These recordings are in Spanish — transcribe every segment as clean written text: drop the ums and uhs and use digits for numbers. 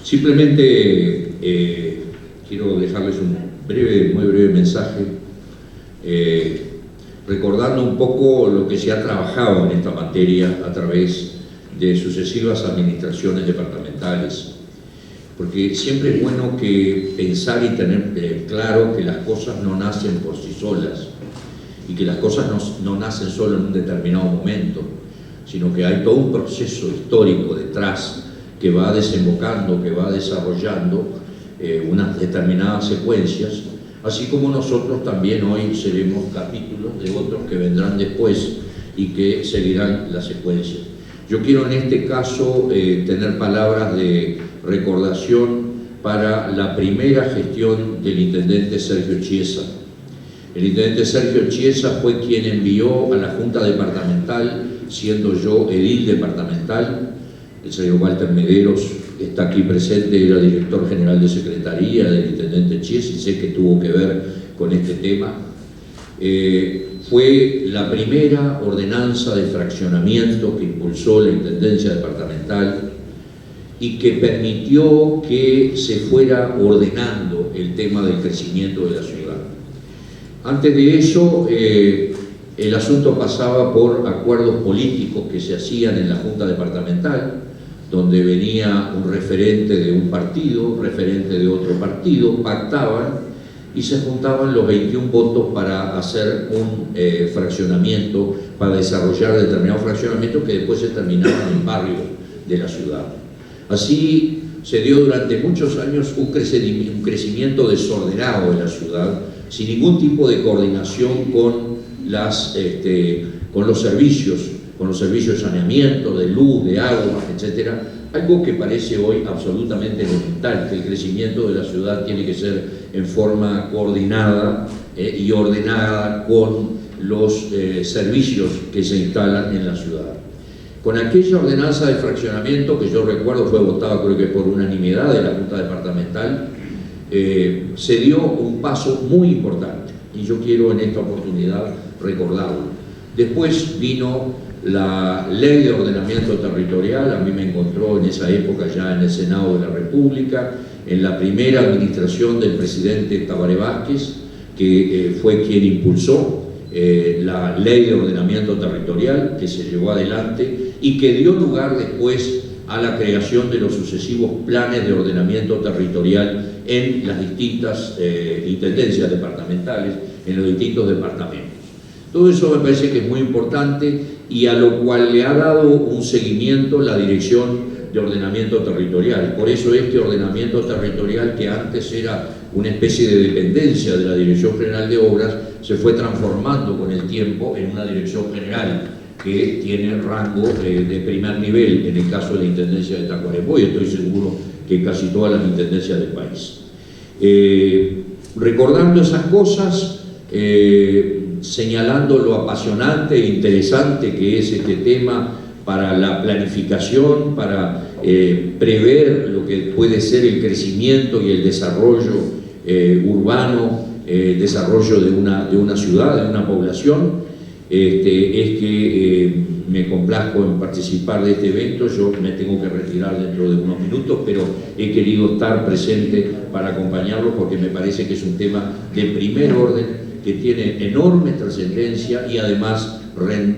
Simplemente quiero dejarles un muy breve mensaje, recordando un poco lo que se ha trabajado en esta materia a través de sucesivas administraciones departamentales, porque siempre es bueno que pensar y tener claro que las cosas no nacen por sí solas y que las cosas no nacen solo en un determinado momento, sino que hay todo un proceso histórico detrás que va desembocando, que va desarrollando unas determinadas secuencias, así como nosotros también hoy seremos capítulos de otros que vendrán después y que seguirán la secuencia. Yo quiero en este caso tener palabras de recordación para la primera gestión del intendente Sergio Chiesa. El intendente Sergio Chiesa fue quien envió a la Junta Departamental, siendo yo edil departamental. El señor Walter Mederos, que está aquí presente, era director general de Secretaría del intendente Chiesa y sé que tuvo que ver con este tema. Fue la primera ordenanza de fraccionamiento que impulsó la Intendencia Departamental y que permitió que se fuera ordenando el tema del crecimiento de la ciudad. Antes de eso, el asunto pasaba por acuerdos políticos que se hacían en la Junta Departamental, donde venía un referente de un partido, referente de otro partido, pactaban y se juntaban los 21 votos para hacer un fraccionamiento, para desarrollar determinado fraccionamiento que después se terminaban en barrios de la ciudad. Así se dio durante muchos años un crecimiento desordenado de la ciudad, sin ningún tipo de coordinación con los servicios de saneamiento, de luz, de agua, etc. Algo que parece hoy absolutamente elemental, que el crecimiento de la ciudad tiene que ser en forma coordinada y ordenada con los servicios que se instalan en la ciudad. Con aquella ordenanza de fraccionamiento, que yo recuerdo fue votada creo que por unanimidad de la Junta Departamental, se dio un paso muy importante y yo quiero en esta oportunidad recordarlo. Después vino la Ley de Ordenamiento Territorial. A mí me encontró en esa época ya en el Senado de la República, en la primera administración del presidente Tabaré Vázquez, que fue quien impulsó la Ley de Ordenamiento Territorial, que se llevó adelante y que dio lugar después a la creación de los sucesivos planes de ordenamiento territorial en las distintas intendencias departamentales, en los distintos departamentos. Todo eso me parece que es muy importante y a lo cual le ha dado un seguimiento la Dirección de Ordenamiento Territorial. Por eso este ordenamiento territorial, que antes era una especie de dependencia de la Dirección General de Obras, se fue transformando con el tiempo en una dirección general que tiene rango de primer nivel en el caso de la Intendencia de Tacuarembó y estoy seguro que casi todas las intendencias del país. Recordando esas cosas, señalando lo apasionante e interesante que es este tema para la planificación, para prever lo que puede ser el crecimiento y el desarrollo urbano, el desarrollo de una ciudad, de una población, es que me complazco en participar de este evento. Yo me tengo que retirar dentro de unos minutos, pero he querido estar presente para acompañarlos porque me parece que es un tema de primer orden que tiene enorme trascendencia y además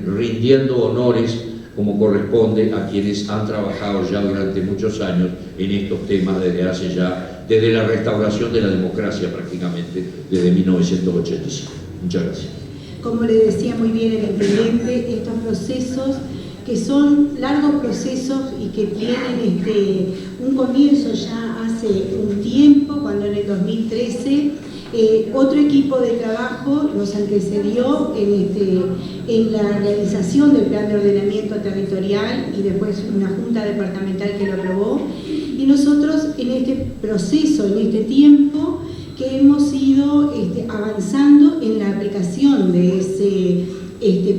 rindiendo honores como corresponde a quienes han trabajado ya durante muchos años en estos temas desde la restauración de la democracia prácticamente, desde 1985. Muchas gracias. Como le decía muy bien el intendente, estos procesos que son largos procesos y que tienen un comienzo ya hace un tiempo, cuando en el 2013 otro equipo de trabajo nos antecedió en la realización del plan de ordenamiento territorial y después una junta departamental que lo aprobó, y nosotros en este proceso, en este tiempo que hemos ido avanzando en la aplicación de ese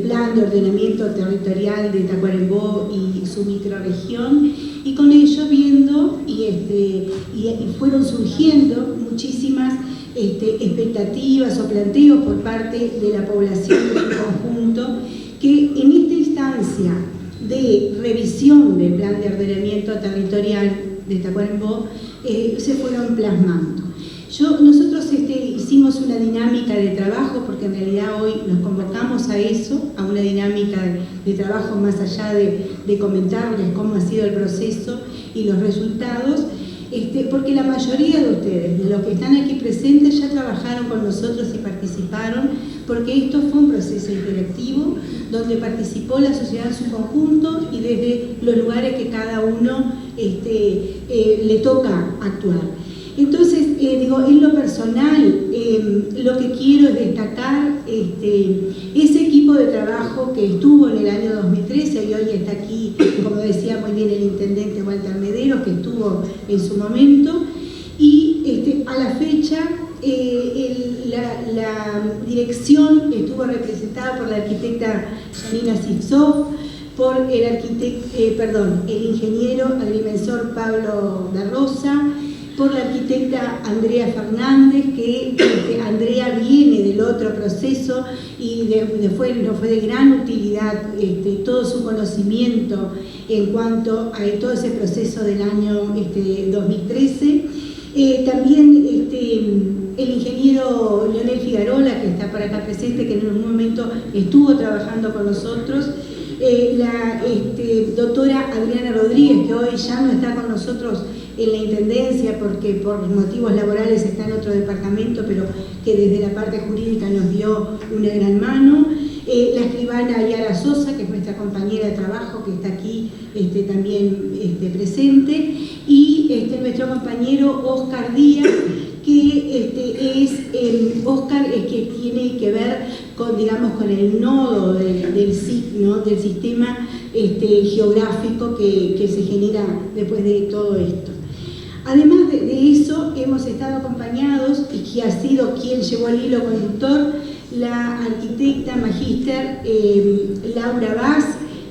plan de ordenamiento territorial de Tacuarembó y su microrregión, y con ello viendo y fueron surgiendo muchísimas expectativas o planteos por parte de la población en su conjunto, que en esta instancia de revisión del plan de ordenamiento territorial de Tacuarembó, se fueron plasmando. Nosotros hicimos una dinámica de trabajo, porque en realidad hoy nos convocamos a eso, a una dinámica de trabajo más allá de comentarles cómo ha sido el proceso y los resultados, porque la mayoría de ustedes, de los que están aquí presentes, ya trabajaron con nosotros y participaron, porque esto fue un proceso interactivo donde participó la sociedad en su conjunto y desde los lugares que cada uno le toca actuar. Entonces, en lo personal, lo que quiero es destacar ese equipo de trabajo que estuvo en el año 2013 y hoy está aquí, como decía muy bien el intendente Walter Medero, que estuvo en su momento, y a la fecha la dirección estuvo representada por la arquitecta Janina Sipsov, por el ingeniero agrimensor Pablo da Rosa, por la arquitecta Andrea Fernández, que Andrea viene del otro proceso y nos fue de gran utilidad todo su conocimiento en cuanto a todo ese proceso del año 2013. También el ingeniero Leonel Figarola, que está por acá presente, que en algún momento estuvo trabajando con nosotros, la doctora Adriana Rodríguez, que hoy ya no está con nosotros en la Intendencia porque por motivos laborales está en otro departamento, pero que desde la parte jurídica nos dio una gran mano. La escribana Yara Sosa, que es nuestra compañera de trabajo, que está aquí también presente, y nuestro compañero Oscar Díaz, que Oscar que tiene que ver con el nodo del sistema geográfico que se genera después de todo esto. Además de eso, hemos estado acompañados, y que ha sido quien llevó el hilo conductor, la arquitecta magíster Laura Vaz,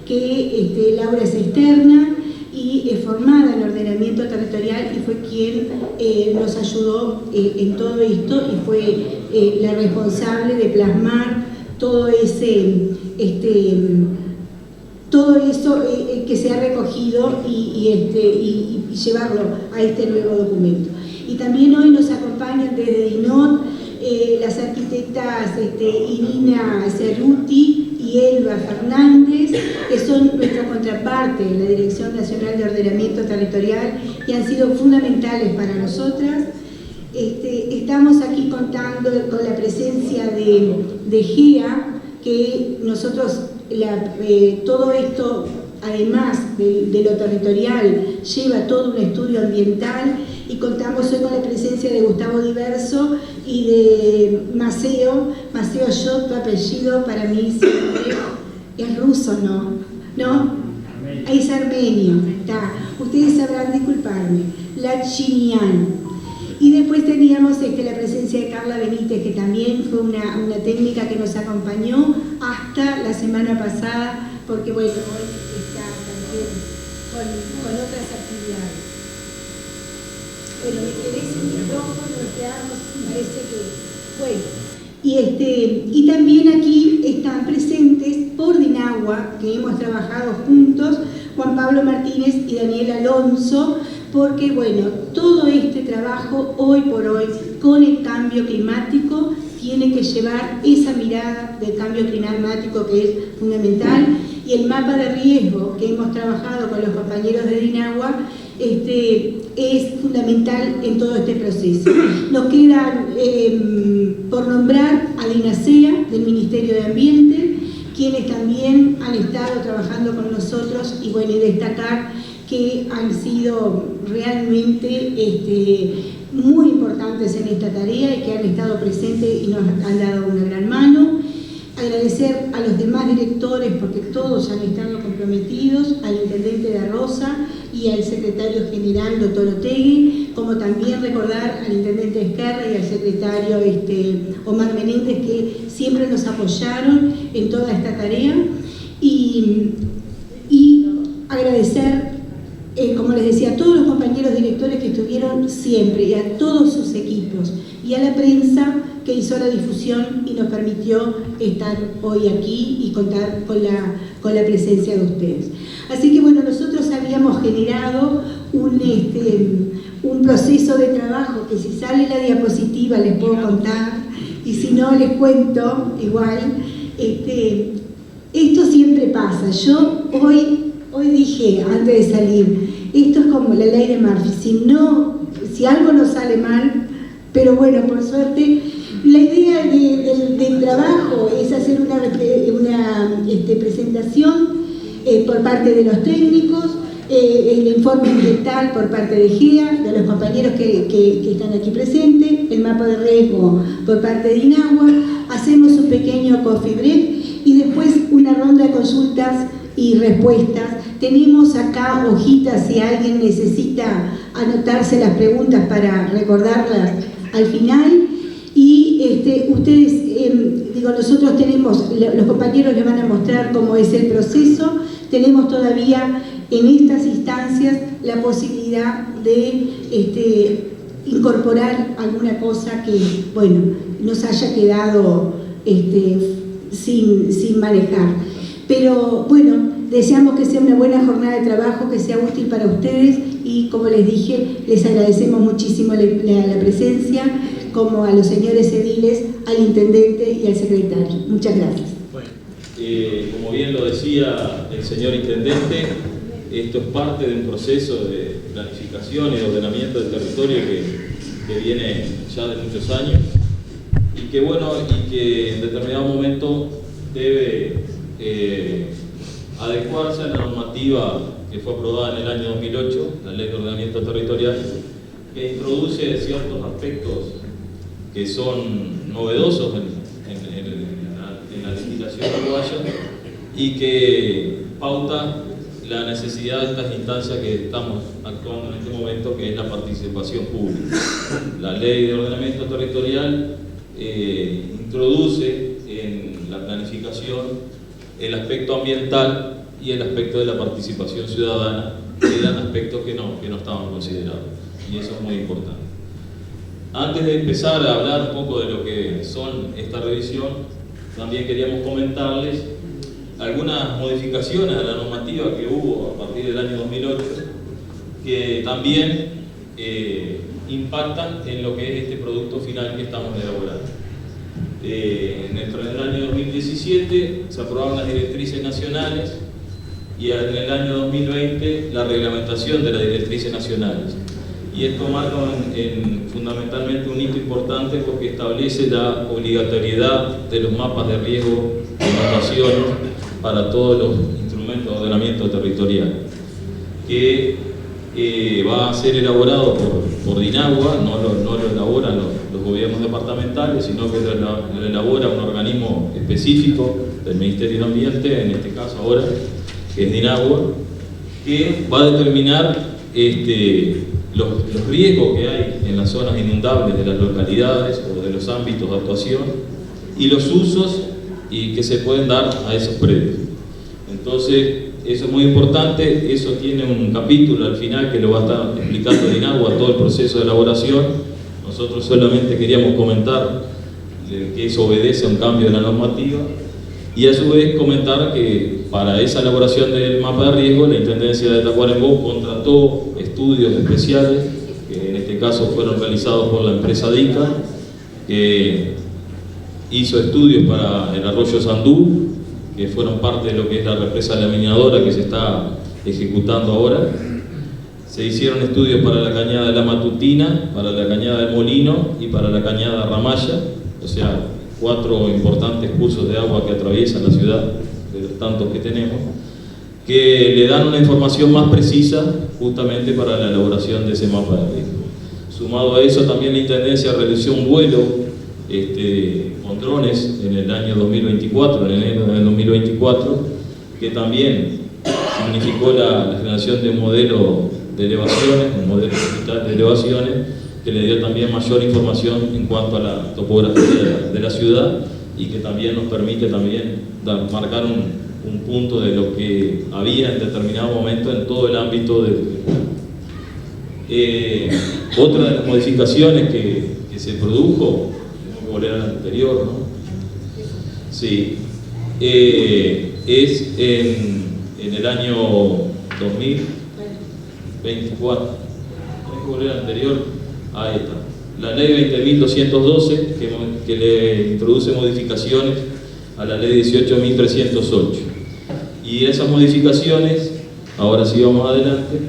que Laura es externa y es formada en ordenamiento territorial y fue quien nos ayudó en todo esto y fue la responsable de plasmar todo eso que se ha recogido y llevarlo a este nuevo documento. Y también hoy nos acompañan desde DINOT las arquitectas Irina Cerruti y Elba Fernández, que son nuestra contraparte en la Dirección Nacional de Ordenamiento Territorial y han sido fundamentales para nosotras. Estamos aquí contando con la presencia de GEA, que nosotros todo esto, además de lo territorial, lleva todo un estudio ambiental, y contamos hoy con la presencia de Gustavo Diverso y de Maceo Yot, tu apellido para mí siempre es ruso, ¿no? Es armenio, está. Ustedes sabrán disculparme. Lachinian. Y después teníamos la presencia de Carla Benítez, que también fue una técnica que nos acompañó hasta la semana pasada, porque bueno, hoy está también con otras actividades. Bueno, me quedé sin micrófono, parece que... Bueno, y también aquí están presentes por Dinagua, que hemos trabajado juntos, Juan Pablo Martínez y Daniel Alonso, porque bueno, todo este trabajo hoy por hoy con el cambio climático tiene que llevar esa mirada del cambio climático que es fundamental, y el mapa de riesgo que hemos trabajado con los compañeros de Dinagua es fundamental en todo este proceso. Nos quedan por nombrar a DINASEA del Ministerio de Ambiente, quienes también han estado trabajando con nosotros, y bueno, y destacar que han sido realmente muy importantes en esta tarea y que han estado presentes y nos han dado una gran mano. Agradecer a los demás directores, porque todos han estado comprometidos, al intendente da Rosa y al secretario general, doctor Otegui, como también recordar al intendente Esquerra y al secretario Omar Menéndez, que siempre nos apoyaron en toda esta tarea, y agradecer, como les decía, a todos los compañeros directores que estuvieron siempre, y a todos sus equipos, y a la prensa que hizo la difusión y nos permitió estar hoy aquí y contar con la presencia de ustedes. Así que bueno, nosotros habíamos generado un proceso de trabajo que si sale la diapositiva les puedo contar, y si no les cuento igual. Esto siempre pasa. Yo hoy dije, antes de salir, esto es como la ley de Murphy, si algo no sale mal, pero bueno, por suerte, la idea del trabajo es hacer una presentación por parte de los técnicos, el informe ambiental por parte de GEA, de los compañeros que están aquí presentes, el mapa de riesgo por parte de INAHUA, hacemos un pequeño coffee break y después una ronda de consultas y respuestas. Tenemos acá hojitas si alguien necesita anotarse las preguntas para recordarlas al final. Y ustedes, nosotros tenemos, los compañeros les van a mostrar cómo es el proceso. Tenemos todavía en estas instancias la posibilidad de incorporar alguna cosa que, bueno, nos haya quedado sin manejar. Pero bueno, deseamos que sea una buena jornada de trabajo, que sea útil para ustedes y, como les dije, les agradecemos muchísimo la presencia, como a los señores ediles, al intendente y al secretario. Muchas gracias. Bueno, como bien lo decía el señor intendente, esto es parte de un proceso de planificación y de ordenamiento del territorio que viene ya de muchos años y que en determinado momento debe adecuarse a la normativa que fue aprobada en el año 2008, la Ley de Ordenamiento Territorial, que introduce ciertos aspectos que son novedosos en la legislación uruguaya y que pauta la necesidad de estas instancias que estamos actuando en este momento, que es la participación pública. La Ley de Ordenamiento Territorial introduce en la planificación el aspecto ambiental y el aspecto de la participación ciudadana, que eran aspectos que no estaban considerados, y eso es muy importante. Antes de empezar a hablar un poco de lo que son esta revisión, también queríamos comentarles algunas modificaciones a la normativa que hubo a partir del año 2008, que también impactan en lo que es este producto final que estamos elaborando. En el año 2017 se aprobaron las directrices nacionales y en el año 2020 la reglamentación de las directrices nacionales. Y esto marca fundamentalmente un hito importante porque establece la obligatoriedad de los mapas de riesgo de inundaciones para todos los instrumentos de ordenamiento territorial, que va a ser elaborado por DINAHUA, no lo elaboran los gobiernos departamentales, sino que lo elabora un organismo específico del Ministerio de Ambiente, en este caso ahora, que es DINAHUA, que va a determinar los riesgos que hay en las zonas inundables de las localidades o de los ámbitos de actuación y los usos que se pueden dar a esos predios. Entonces, eso es muy importante, eso tiene un capítulo al final que lo va a estar explicando DINAHUA todo el proceso de elaboración. Nosotros solamente queríamos comentar que eso obedece a un cambio de la normativa y a su vez comentar que para esa elaboración del mapa de riesgo la Intendencia de Tacuarembó contrató estudios especiales, que en este caso fueron realizados por la empresa DICA, que hizo estudios para el arroyo Sandú, que fueron parte de lo que es la represa laminadora que se está ejecutando ahora. Se hicieron estudios para la cañada de la Matutina, para la cañada del Molino y para la cañada de Ramalla, o sea, 4 importantes cursos de agua que atraviesan la ciudad, de los tantos que tenemos, que le dan una información más precisa justamente para la elaboración de ese mapa de riesgo. Sumado a eso, también la Intendencia realizó un vuelo con drones en el año 2024, en enero del 2024, que también significó la generación de un modelo de elevaciones, un modelo digital de elevaciones, que le dio también mayor información en cuanto a la topografía de la ciudad y que también nos permite también marcar un punto de lo que había en determinado momento en todo el ámbito de... otra de las modificaciones que se produjo, tengo que volver a la anterior, ¿no? Sí, es en el año 2000, 24. Hay que volver al anterior. Ahí está. La ley 20.212 que le introduce modificaciones a la ley 18.308. Y esas modificaciones, ahora sí vamos adelante,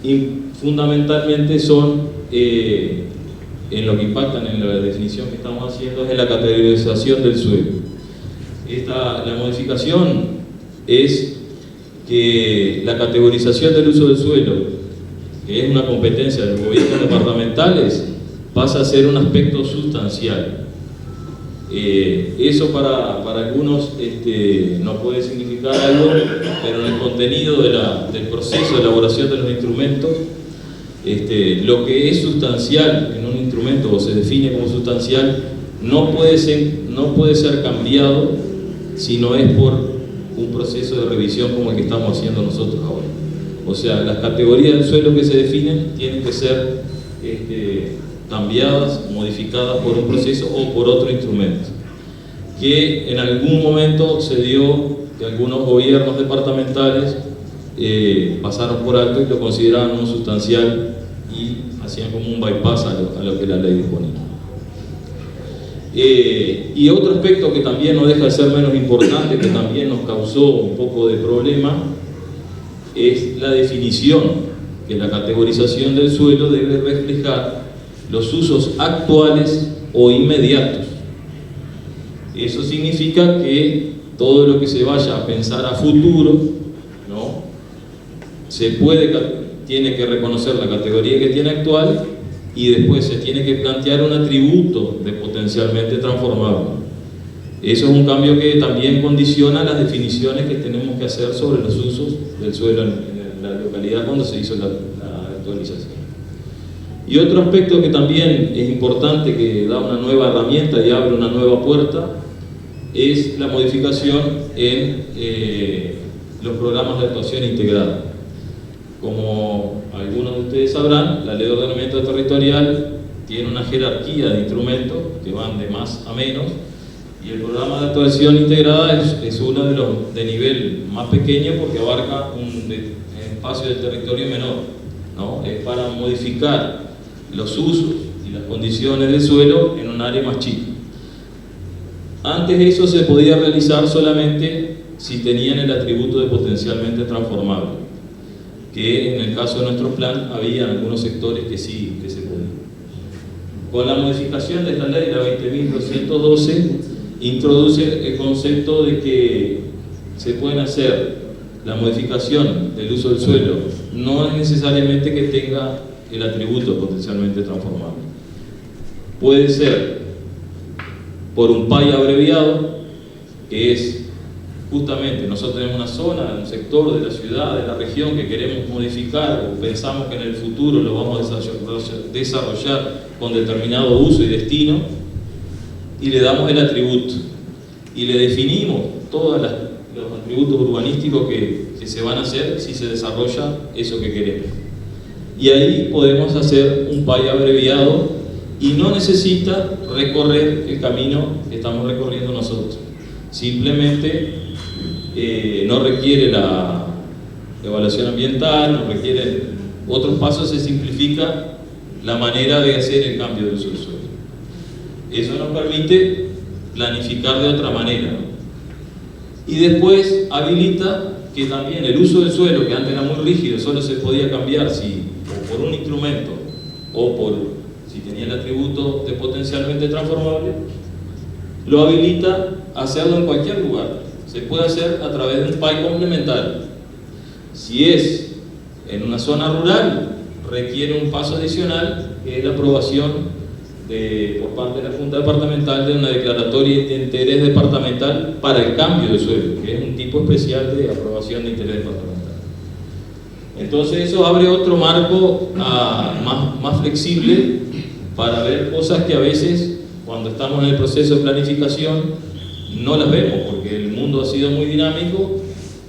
y fundamentalmente son en lo que impactan en la definición que estamos haciendo, es en la categorización del suelo. La modificación es que la categorización del uso del suelo, que es una competencia de los gobiernos departamentales, pasa a ser un aspecto sustancial. Eso para algunos no puede significar algo, pero en el contenido del proceso de elaboración de los instrumentos, lo que es sustancial en un instrumento o se define como sustancial no puede ser cambiado si no es por un proceso de revisión como el que estamos haciendo nosotros ahora. O sea, las categorías del suelo que se definen tienen que ser cambiadas, modificadas por un proceso o por otro instrumento, que en algún momento se dio que algunos gobiernos departamentales pasaron por alto y lo consideraban no sustancial y hacían como un bypass a lo que la ley disponía. Y otro aspecto que también no deja de ser menos importante, que también nos causó un poco de problema, es la definición, que la categorización del suelo debe reflejar los usos actuales o inmediatos. Eso significa que todo lo que se vaya a pensar a futuro, ¿no? Tiene que reconocer la categoría que tiene actual y después se tiene que plantear un atributo de potencialmente transformable. Eso es un cambio que también condiciona las definiciones que tenemos que hacer sobre los usos del suelo en la localidad cuando se hizo la actualización. Y otro aspecto que también es importante, que da una nueva herramienta y abre una nueva puerta, es la modificación en los programas de actuación integrada. Como algunos de ustedes sabrán, la Ley de Ordenamiento Territorial tiene una jerarquía de instrumentos que van de más a menos, y el programa de actuación integrada es uno de los de nivel más pequeño porque abarca un espacio del territorio menor, ¿no? Es para modificar los usos y las condiciones del suelo en un área más chica. Antes eso se podía realizar solamente si tenían el atributo de potencialmente transformable, que en el caso de nuestro plan había algunos sectores que sí que se podían. Con la modificación de esta ley, la 20.212, introduce el concepto de que se pueden hacer la modificación del uso del suelo, no es necesariamente que tenga el atributo potencialmente transformable. Puede ser por un PAI abreviado, que es justamente nosotros tenemos una zona, un sector de la ciudad, de la región que queremos modificar o pensamos que en el futuro lo vamos a desarrollar con determinado uso y destino, y le damos el atributo y le definimos todos los atributos urbanísticos que se van a hacer si se desarrolla eso que queremos. Y ahí podemos hacer un PAI abreviado y no necesita recorrer el camino que estamos recorriendo nosotros. Simplemente no requiere la evaluación ambiental, no requiere otros pasos, se simplifica la manera de hacer el cambio de uso del suelo. Eso nos permite planificar de otra manera, ¿no? Y después habilita que también el uso del suelo, que antes era muy rígido, solo se podía cambiar o por un instrumento o si tenía el atributo de potencialmente transformable, lo habilita a hacerlo en cualquier lugar. Se puede hacer a través de un PAI complementario. Si es en una zona rural, requiere un paso adicional, que es la aprobación por parte de la Junta Departamental de una declaratoria de interés departamental para el cambio de suelo, que es un tipo especial de aprobación de interés departamental. Entonces eso abre otro marco más flexible para ver cosas que a veces cuando estamos en el proceso de planificación no las vemos, porque el mundo ha sido muy dinámico,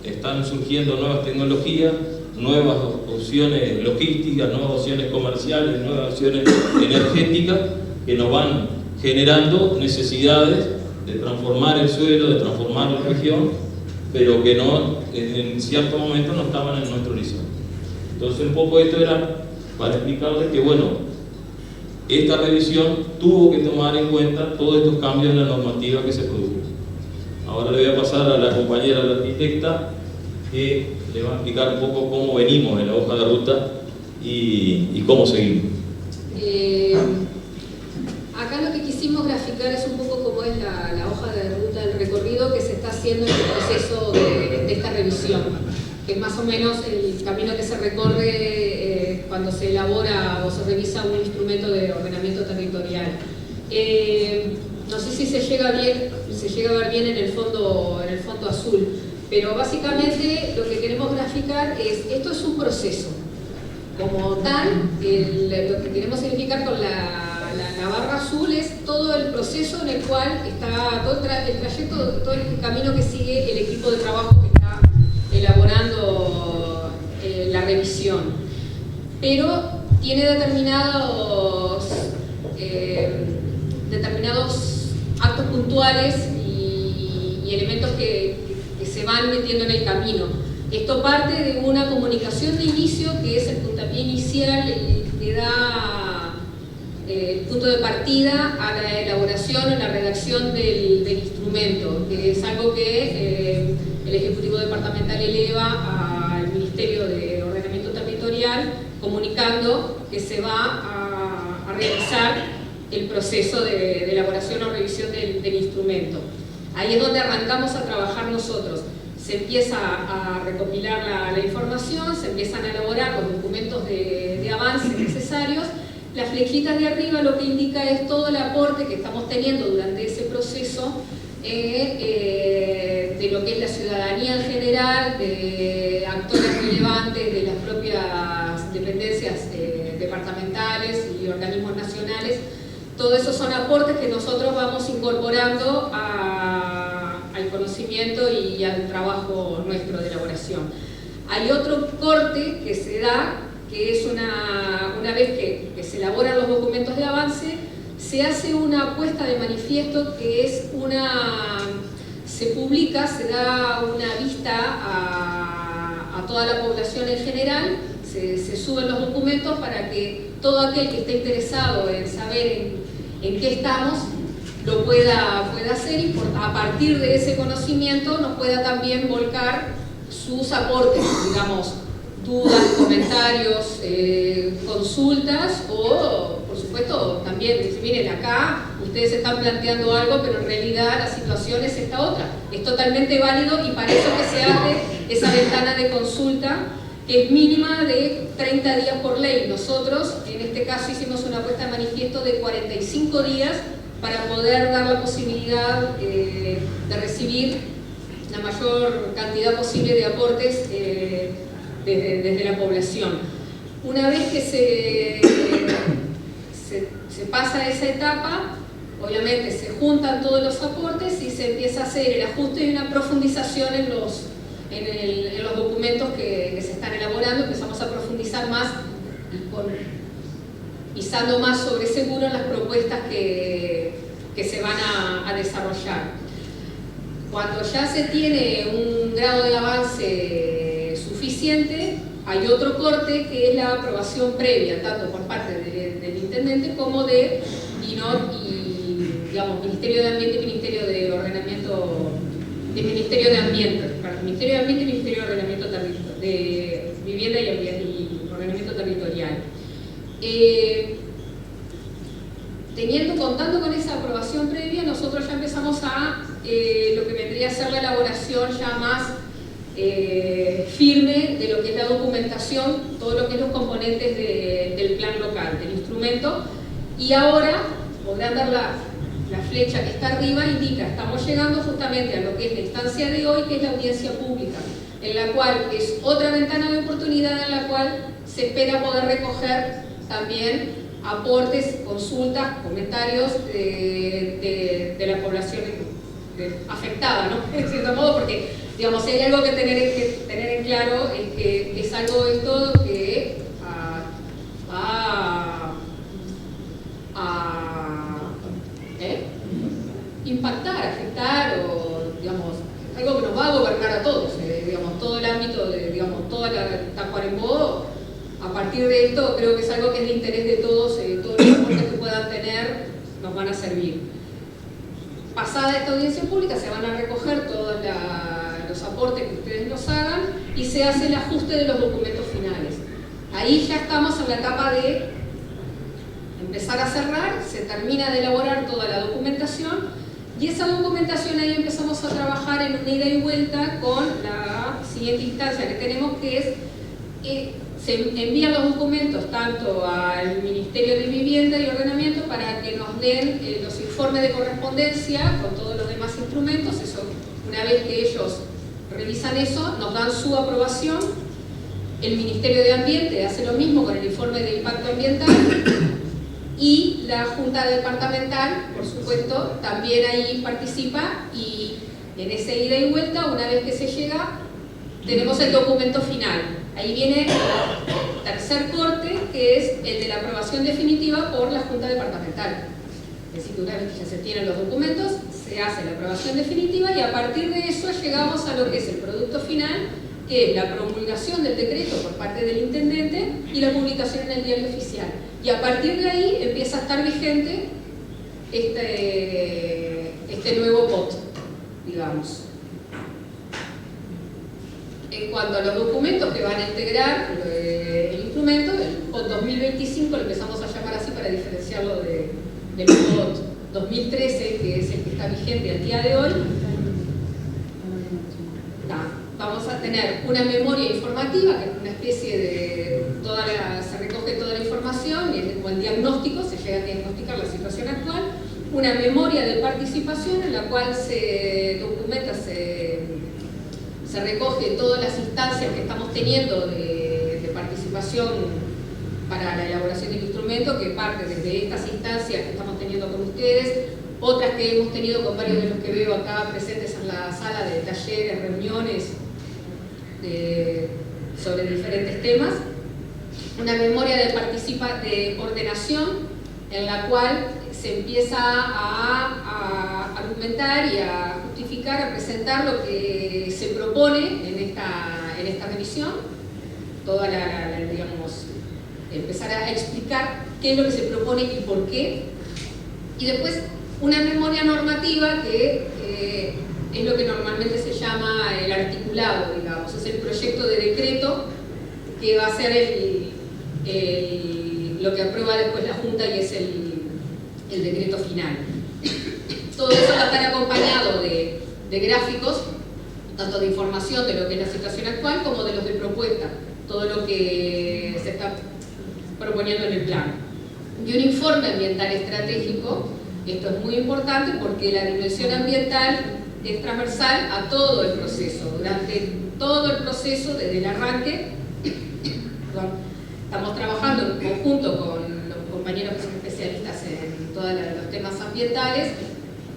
están surgiendo nuevas tecnologías, nuevas opciones logísticas, nuevas opciones comerciales, nuevas opciones energéticas que nos van generando necesidades de transformar el suelo, de transformar la región, pero que no, en cierto momento no estaban en nuestro horizonte. Entonces un poco esto era para explicarles que bueno, esta revisión tuvo que tomar en cuenta todos estos cambios en la normativa que se produjeron. Ahora le voy a pasar a la compañera, la arquitecta, que le va a explicar un poco cómo venimos en la hoja de ruta y cómo seguimos. Acá lo que quisimos graficar es un poco cómo es la hoja de ruta, el recorrido que se está haciendo en el proceso de esta revisión, que es más o menos el camino que se recorre cuando se elabora o se revisa un instrumento de ordenamiento territorial. No sé si se llega a ver bien en el fondo azul, pero básicamente lo que queremos graficar es, esto es un proceso. Como tal, lo que queremos significar con la barra azul es todo el proceso en el cual está todo el trayecto, todo el camino que sigue el equipo de trabajo que está elaborando la revisión. Pero tiene determinados actos puntuales y elementos que se van metiendo en el camino. Esto parte de una comunicación de inicio, que es el puntapié inicial, que da el punto de partida a la elaboración o la redacción del instrumento, que es algo que el Ejecutivo Departamental eleva al Ministerio de Ordenamiento Territorial, comunicando que se va a realizar el proceso de elaboración o revisión del instrumento. Ahí es donde arrancamos a trabajar nosotros. Se empieza a recopilar la información, se empiezan a elaborar los documentos de avance necesarios. Las flechitas de arriba lo que indica es todo el aporte que estamos teniendo durante ese proceso de lo que es la ciudadanía en general, de actores relevantes de las propias dependencias departamentales y organismos nacionales. Todos esos son aportes que nosotros vamos incorporando al conocimiento y al trabajo nuestro de elaboración. Hay otro corte que se da, que es una vez que se elaboran los documentos de avance, se hace una puesta de manifiesto que es se publica, se da una vista a toda la población en general, se suben los documentos para que todo aquel que esté interesado en saber en qué estamos lo pueda hacer y a partir de ese conocimiento nos pueda también volcar sus aportes, digamos, dudas, comentarios, consultas o, por supuesto, también decir, miren, acá ustedes están planteando algo, pero en realidad la situación es esta otra. Es totalmente válido y para eso que se abre esa ventana de consulta que es mínima de 30 días por ley. Nosotros, en este caso, hicimos una puesta de manifiesto de 45 días para poder dar la posibilidad de recibir la mayor cantidad posible de aportes desde la población. Una vez que se pasa esa etapa, obviamente se juntan todos los aportes y se empieza a hacer el ajuste y una profundización en los documentos que se están elaborando. Empezamos a profundizar más, pisando más sobre seguro las propuestas que se van a desarrollar. Cuando ya se tiene un grado de avance suficiente, hay otro corte que es la aprobación previa, tanto por parte del intendente como de DINOT y, digamos, Ministerio de Ambiente y Ministerio de Ordenamiento, Ministerio de Ambiente, para el Ministerio de Ambiente y Ministerio de Ordenamiento de Vivienda y Ordenamiento Territorial. Contando con esa aprobación previa, nosotros ya empezamos a lo que vendría a ser la elaboración ya más firme de lo que es la documentación, todo lo que es los componentes del plan local, del instrumento, y ahora podrán dar la flecha que está arriba, indica, estamos llegando justamente a lo que es la instancia de hoy, que es la audiencia pública, en la cual es otra ventana de oportunidad en la cual se espera poder recoger también aportes, consultas, comentarios de la población afectada, ¿no? En cierto modo, porque, digamos, si hay algo que tener en claro es que es algo esto que va a impactar, afectar, o, digamos, algo que nos va a gobernar a todos, digamos, todo el ámbito de, digamos, toda la Tacuarembó a partir de esto creo que es algo que es de interés de todos, todos los aportes que puedan tener nos van a servir. Pasada esta audiencia pública se van a recoger todos los aportes que ustedes nos hagan y se hace el ajuste de los documentos finales. Ahí ya estamos en la etapa de empezar a cerrar, se termina de elaborar toda la documentación y esa documentación ahí empezamos a trabajar en una ida y vuelta con la siguiente instancia que tenemos, que es se envían los documentos tanto al Ministerio de Vivienda y Ordenamiento para que nos den los informes de correspondencia con todos los demás instrumentos. Eso, una vez que ellos revisan eso, nos dan su aprobación. El Ministerio de Ambiente hace lo mismo con el informe de impacto ambiental y la Junta Departamental, por supuesto, también ahí participa y en esa ida y vuelta, una vez que se llega, tenemos el documento final. Ahí viene el tercer corte, que es el de la aprobación definitiva por la Junta Departamental. Es decir, que una vez que ya se tienen los documentos, se hace la aprobación definitiva y a partir de eso llegamos a lo que es el producto final, que es la promulgación del decreto por parte del intendente y la publicación en el diario oficial. Y a partir de ahí empieza a estar vigente este nuevo POT, digamos. En cuanto a los documentos que van a integrar el instrumento, el POT 2025 lo empezamos a llamar así para diferenciarlo del POT 2013, que es el que está vigente al día de hoy. Vamos a tener una memoria informativa, que es una especie de, se recoge toda la información y es como el diagnóstico, se llega a diagnosticar la situación actual, una memoria de participación en la cual se documenta, se recoge todas las instancias que estamos teniendo de participación para la elaboración del instrumento, que parte desde estas instancias que estamos teniendo con ustedes, otras que hemos tenido con varios de los que veo acá presentes en la sala de talleres, reuniones sobre diferentes temas, una memoria de ordenación en la cual se empieza a argumentar y a justificar, a presentar lo que se propone en esta revisión, toda digamos, empezar a explicar qué es lo que se propone y por qué, y después una memoria normativa que es lo que normalmente se llama el articulado, digamos, es el proyecto de decreto que va a ser lo que aprueba después la Junta y es el decreto final. Todo eso va a estar acompañado de gráficos, tanto de información de lo que es la situación actual como de los de propuesta, todo lo que se está proponiendo en el plan. Y un informe ambiental estratégico. Esto es muy importante porque la dimensión ambiental es transversal a todo el proceso. Durante todo el proceso, desde el arranque, estamos trabajando en conjunto con los compañeros que son especialistas en todos los temas ambientales.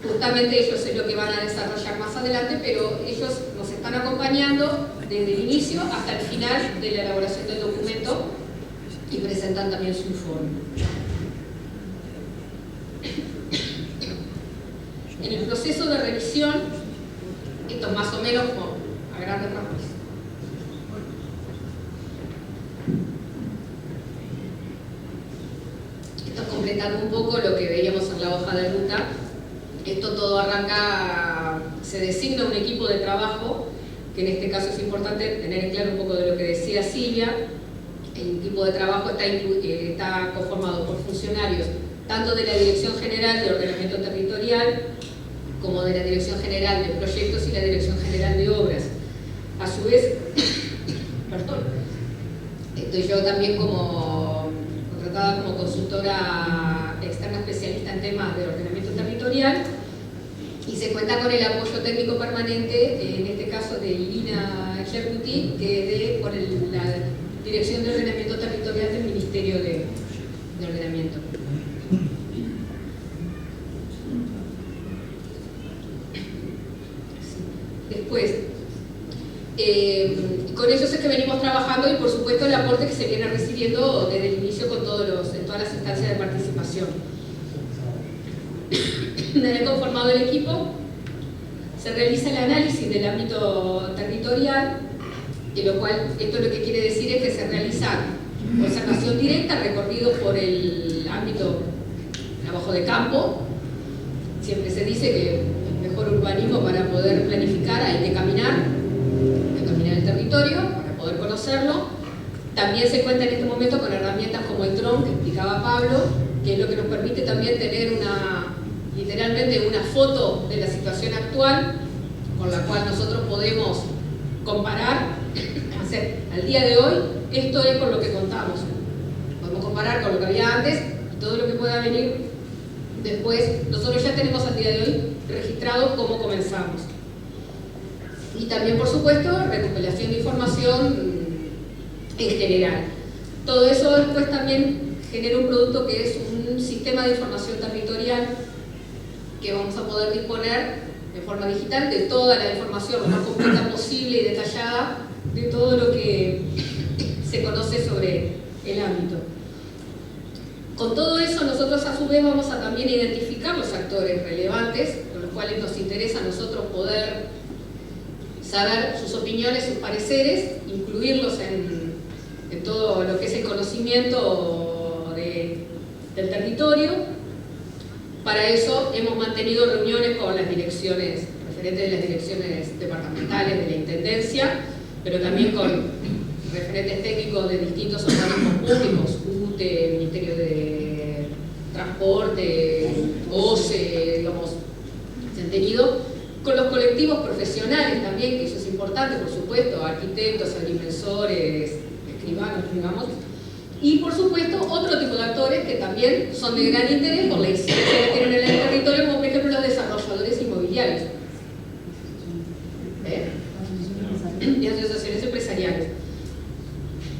Justamente ellos es lo que van a desarrollar más adelante, pero ellos nos están acompañando desde el inicio hasta el final de la elaboración del documento y presentan también su informe. En el proceso de revisión, esto más o menos como a grandes rasgos. Esto es completando un poco lo que veíamos en la hoja de ruta. Esto todo arranca, se designa un equipo de trabajo, que en este caso es importante tener en claro un poco de lo que decía Silvia. El equipo de trabajo está conformado por funcionarios tanto de la Dirección General de Ordenamiento Territorial como de la Dirección General de Proyectos y la Dirección General de Obras. A su vez, perdón, estoy yo también contratada como consultora externa especialista en temas de ordenamiento territorial y se cuenta con el apoyo técnico permanente, en este caso de Irina Cherbuti, que es por la Dirección de Ordenamiento Territorial del Ministerio de Ordenamiento. Después, con ellos es que venimos trabajando y por supuesto el aporte que se viene recibiendo desde el inicio en todas las instancias de participación. Una vez conformado el equipo, se realiza el análisis del ámbito territorial, de lo cual esto lo que quiere decir es que se realiza observación directa, recorridos por el ámbito trabajo de campo. Siempre se dice que el mejor urbanismo para poder planificar hay que caminar el territorio, para poder conocerlo. También se cuenta en este momento con herramientas como el dron que explicaba Pablo, que es lo que nos permite también tener literalmente una foto de la situación actual, con la cual nosotros podemos comparar, al día de hoy, esto es con lo que contamos. Podemos comparar con lo que había antes y todo lo que pueda venir después. Nosotros ya tenemos al día de hoy registrado cómo comenzamos. Y también, por supuesto, recopilación de información en general. Todo eso después también genera un producto que es un sistema de información territorial que vamos a poder disponer de forma digital de toda la información lo más completa posible y detallada de todo lo que se conoce sobre el ámbito. Con todo eso nosotros a su vez vamos a también identificar los actores relevantes, con los cuales nos interesa a nosotros poder saber sus opiniones, sus pareceres, incluirlos en todo lo que es el conocimiento del territorio. Para eso hemos mantenido reuniones con las direcciones, referentes de las direcciones departamentales de la Intendencia, pero también con referentes técnicos de distintos organismos públicos, UTE, Ministerio de Transporte, OCE, digamos, se han tenido con los colectivos profesionales también, que eso es importante, por supuesto, arquitectos, agrimensores, escribanos, digamos, y por supuesto otro tipo de actores que también son de gran interés por la incidencia que tienen en el territorio, como por ejemplo los desarrolladores inmobiliarios y asociaciones empresariales.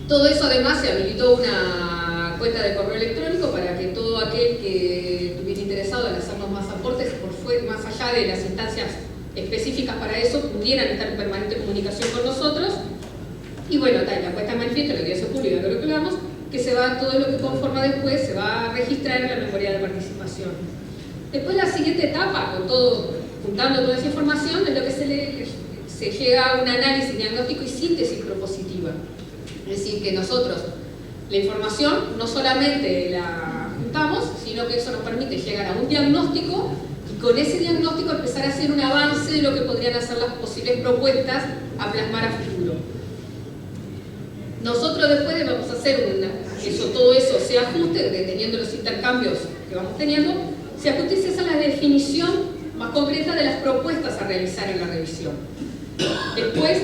Todo eso además se habilitó una cuenta de correo electrónico para que todo aquel que estuviera interesado en hacernos más aportes más allá de las instancias específicas para eso pudieran estar en permanente comunicación con nosotros. Y bueno, está en la puesta en manifiesto, la ingreso pública, que lo que hablamos, que se va, todo lo que conforma después se va a registrar en la memoria de participación. Después la siguiente etapa, con todo, juntando toda esa información, es lo que se llega a un análisis, diagnóstico y síntesis propositiva. Es decir, que nosotros la información no solamente la juntamos, sino que eso nos permite llegar a un diagnóstico y con ese diagnóstico empezar a hacer un avance de lo que podrían hacer las posibles propuestas a plasmar a futuro. Nosotros después vamos a hacer todo eso se ajuste, teniendo los intercambios que vamos teniendo, se ajuste y se hace la definición más concreta de las propuestas a realizar en la revisión. Después,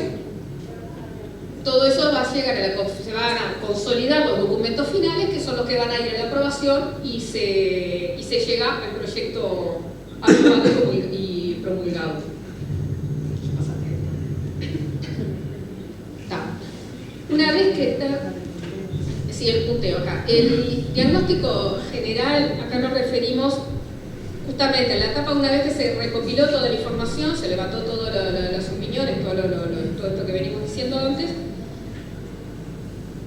todo eso va a llegar se van a consolidar los documentos finales, que son los que van a ir a la aprobación y se llega al proyecto aprobado y promulgado. Una vez que está, sí, el punteo acá, el diagnóstico general, acá nos referimos justamente a la etapa una vez que se recopiló toda la información, se levantó todas las opiniones, todo esto que venimos diciendo antes.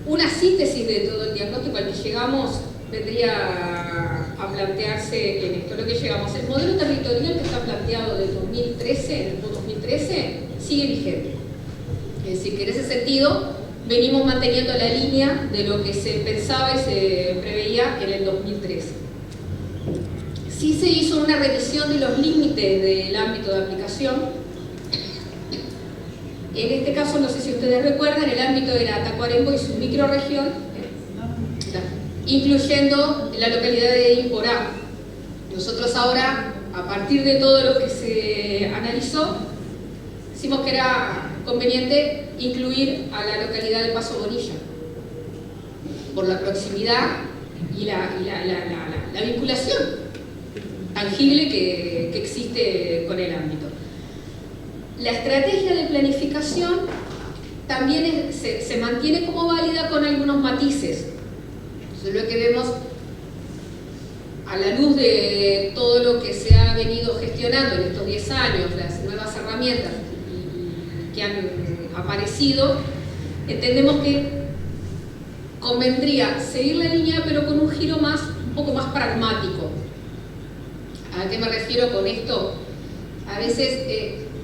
Una síntesis de todo el diagnóstico al que llegamos vendría a plantearse en esto, lo que llegamos. El modelo territorial que está planteado del 2013, en el 2013, sigue vigente. Es decir, que en ese sentido venimos manteniendo la línea de lo que se pensaba y se preveía en el 2013. Sí se hizo una revisión de los límites del ámbito de aplicación. En este caso, no sé si ustedes recuerdan, el ámbito era Tacuarembó y su microrregión, incluyendo la localidad de Imporá. Nosotros ahora, a partir de todo lo que se analizó, decimos que era conveniente incluir a la localidad de Paso Bonilla, por la proximidad y la vinculación tangible que existe con el ámbito. La estrategia de planificación también se mantiene como válida con algunos matices. Entonces, lo que vemos a la luz de todo lo que se ha venido gestionando en estos 10 años, las nuevas herramientas que han aparecido, entendemos que convendría seguir la línea pero con un giro un poco más pragmático. ¿A qué me refiero con esto? A veces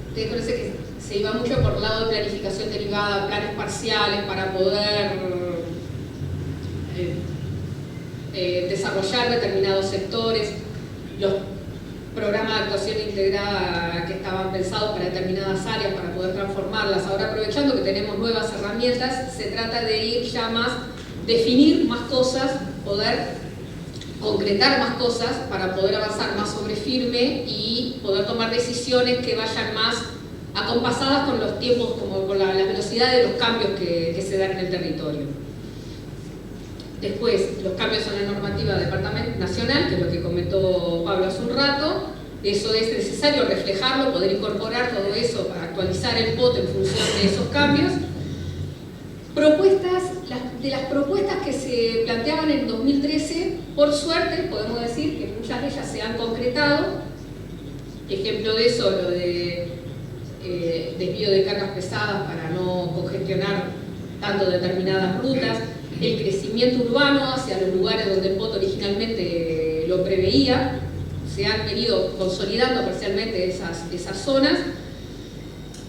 ustedes conocen que se iba mucho por el lado de planificación derivada, planes parciales para poder desarrollar determinados sectores, los programas de actuación integrada que estaban pensados para determinadas áreas para poder transformarlas. Ahora, aprovechando que tenemos nuevas herramientas, se trata de ir ya más, definir más cosas, poder concretar más cosas para poder avanzar más sobre firme y poder tomar decisiones que vayan más acompasadas con los tiempos, como con la velocidad de los cambios que se dan en el territorio. Después, los cambios en la normativa nacional, que es lo que comentó Pablo hace un rato. Eso es necesario reflejarlo, poder incorporar todo eso para actualizar el POT en función de esos cambios. De las propuestas que se planteaban en 2013, por suerte podemos decir que muchas de ellas se han concretado. Ejemplo de eso, lo de desvío de cargas pesadas para no congestionar tanto determinadas rutas, el crecimiento urbano hacia los lugares donde el POT originalmente lo preveía. Se han venido consolidando parcialmente esas zonas.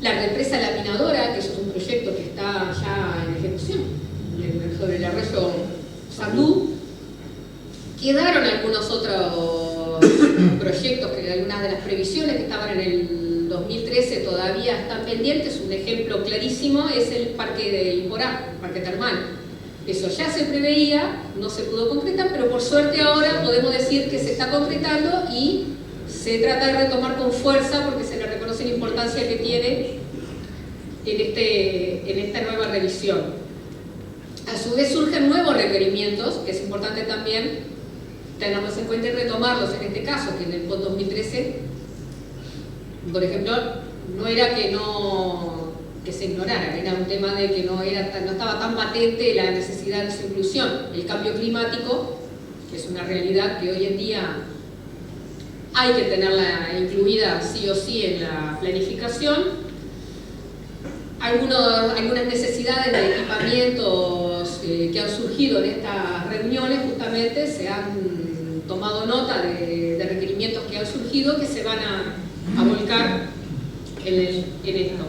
La represa laminadora, que es un proyecto que está ya en ejecución sobre el arroyo Sandú. Quedaron algunos otros proyectos, que algunas de las previsiones que estaban en el 2013 todavía están pendientes. Un ejemplo clarísimo es el parque de Iporá, el parque termal. Eso ya se preveía, no se pudo concretar, pero por suerte ahora podemos decir que se está concretando y se trata de retomar con fuerza porque se le reconoce la importancia que tiene en esta nueva revisión. A su vez surgen nuevos requerimientos, que es importante también tenerlos en cuenta y retomarlos en este caso, que en el POT 2013, por ejemplo, no era que se ignorara, era un tema de que no estaba tan patente la necesidad de su inclusión. El cambio climático, que es una realidad que hoy en día hay que tenerla incluida sí o sí en la planificación. Algunas necesidades de equipamientos que han surgido en estas reuniones, justamente se han tomado nota de requerimientos que han surgido que se van a volcar en esto.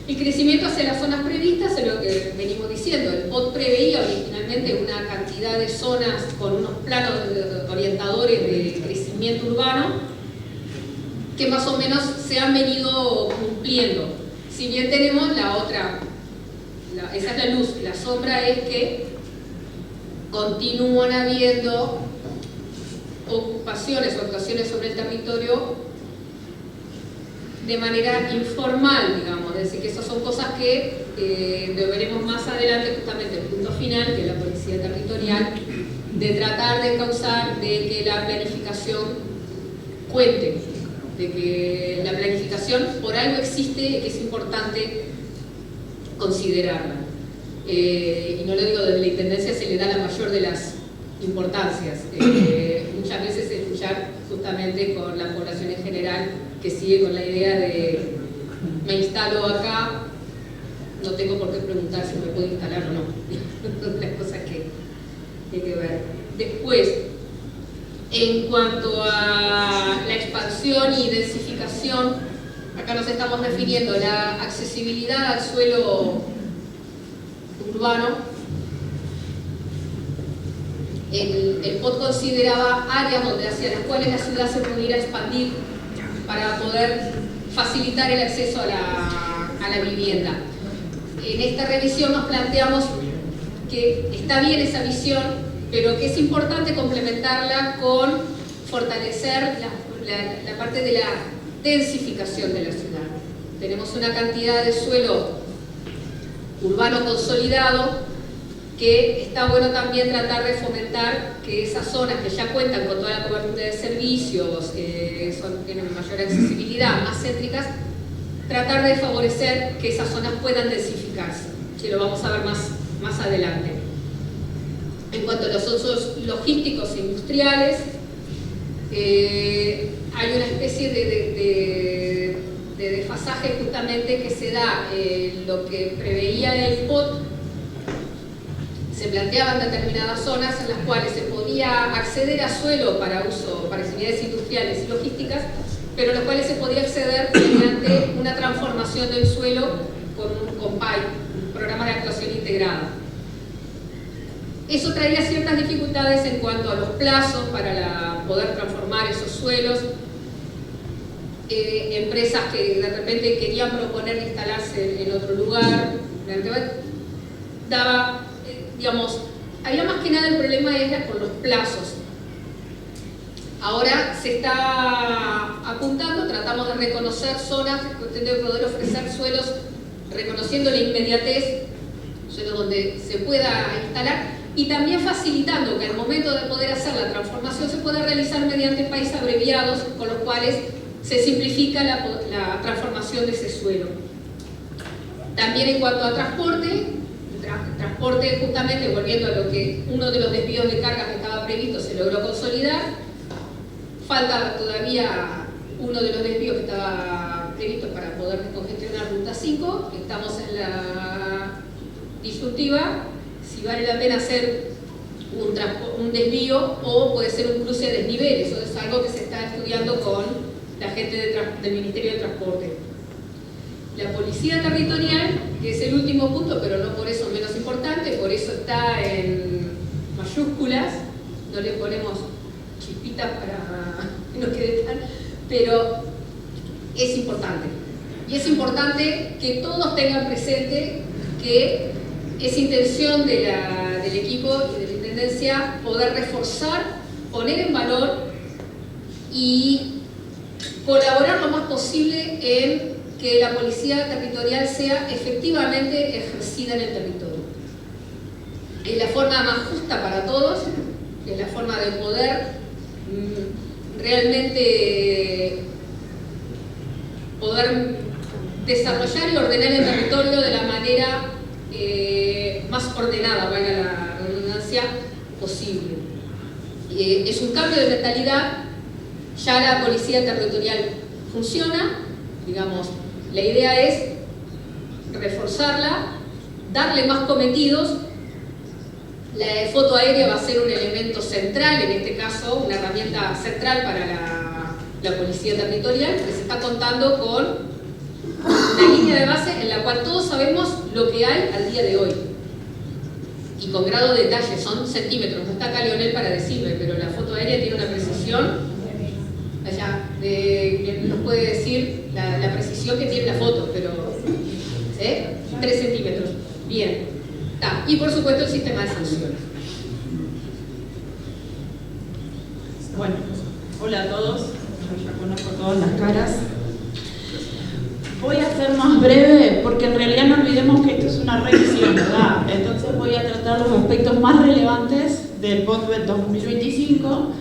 El crecimiento hacia las zonas previstas es lo que venimos diciendo. El POT preveía originalmente una cantidad de zonas con unos planos orientadores de crecimiento urbano que más o menos se han venido cumpliendo. Si bien tenemos la otra, esa es la luz, la sombra es que continúan habiendo ocupaciones o actuaciones sobre el territorio de manera informal, digamos, es decir, que esas son cosas que lo veremos más adelante, justamente el punto final, que es la policía territorial, de tratar de causar de que la planificación cuente, de que la planificación por algo existe y que es importante considerarla. Y no lo digo desde la Intendencia, se le da la mayor de las importancias. Muchas veces escuchar justamente con la población en general que sigue con la idea de me instalo acá, no tengo por qué preguntar si me puedo instalar o no. Las cosas que hay que ver. Después, en cuanto a la expansión y densificación, acá nos estamos refiriendo a la accesibilidad al suelo urbano. El POT consideraba áreas hacia las cuales la ciudad se pudiera expandir para poder facilitar el acceso a la vivienda. En esta revisión nos planteamos que está bien esa visión, pero que es importante complementarla con fortalecer la parte de la densificación de la ciudad. Tenemos una cantidad de suelo urbano consolidado que está bueno también tratar de fomentar que esas zonas que ya cuentan con toda la cobertura de servicios, tienen mayor accesibilidad, más céntricas, tratar de favorecer que esas zonas puedan densificarse, que lo vamos a ver más adelante. En cuanto a los usos logísticos e industriales, hay una especie de desfasaje justamente que se da lo que preveía el POT. Se planteaban determinadas zonas en las cuales se podía acceder a suelo para actividades industriales y logísticas, pero a las cuales se podía acceder mediante una transformación del suelo con PAI, un programa de actuación integrada. Eso traería ciertas dificultades en cuanto a los plazos para poder transformar esos suelos. Empresas que de repente querían proponer instalarse en otro lugar, digamos, había más que nada el problema era con los plazos. Ahora se está apuntando, tratamos de reconocer zonas, de poder ofrecer suelos reconociendo la inmediatez, suelos donde se pueda instalar, y también facilitando que al momento de poder hacer la transformación se pueda realizar mediante países abreviados, con los cuales se simplifica la transformación de ese suelo. También en cuanto a transporte justamente volviendo a lo que uno de los desvíos de cargas que estaba previsto se logró consolidar, falta todavía uno de los desvíos que estaba previsto para poder descongestionar Ruta 5, estamos en la disyuntiva si vale la pena hacer un desvío o puede ser un cruce de desniveles. Eso es algo que se está estudiando con la gente del Ministerio de Transporte. La Policía Territorial, que es el último punto, pero no por eso menos importante, por eso está en mayúsculas, no le ponemos chispitas para que no quede tan, pero es importante. Y es importante que todos tengan presente que es intención del equipo y de la Intendencia poder reforzar, poner en valor y colaborar lo más posible en que la policía territorial sea efectivamente ejercida en el territorio. Es la forma más justa para todos, es la forma de poder realmente poder desarrollar y ordenar el territorio de la manera más ordenada, valga la redundancia, posible. Es un cambio de mentalidad, ya la policía territorial funciona, digamos, la idea es reforzarla, darle más cometidos. La foto aérea va a ser un elemento central, en este caso una herramienta central para la policía territorial, que se está contando con una línea de base en la cual todos sabemos lo que hay al día de hoy y con grado de detalle, son centímetros, no está acá Leonel para decirme, pero la foto aérea tiene una precisión allá, quien nos puede decir la precisión que tiene la foto, pero 3 centímetros, bien. Y por supuesto el sistema de sanciones. Bueno, hola a todos, yo ya conozco todas las caras. Voy a ser más breve porque en realidad no olvidemos que esto es una revisión, ¿verdad? Entonces voy a tratar los aspectos más relevantes del POTBET 2025,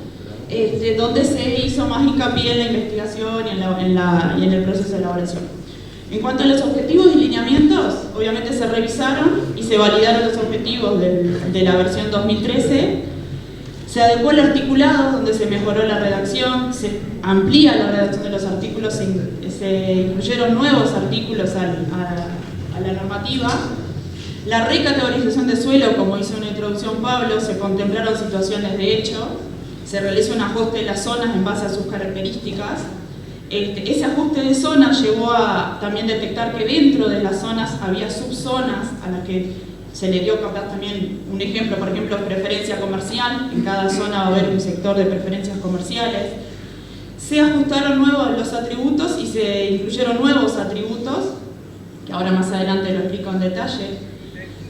donde se hizo más hincapié en la investigación y en el proceso de elaboración. En cuanto a los objetivos y lineamientos, obviamente se revisaron y se validaron los objetivos de la versión 2013. Se adecuó el articulado, donde se mejoró la redacción, se amplía la redacción de los artículos, se incluyeron nuevos artículos a la normativa. La recategorización de suelo, como hizo una introducción Pablo, se contemplaron situaciones de hecho, se realizó un ajuste de las zonas en base a sus características. Ese ajuste de zonas llevó a también detectar que dentro de las zonas había subzonas a las que se le dio capaz también un ejemplo, por ejemplo, preferencia comercial. En cada zona va a haber un sector de preferencias comerciales. Se ajustaron nuevos los atributos y se incluyeron nuevos atributos, que ahora más adelante lo explico en detalle.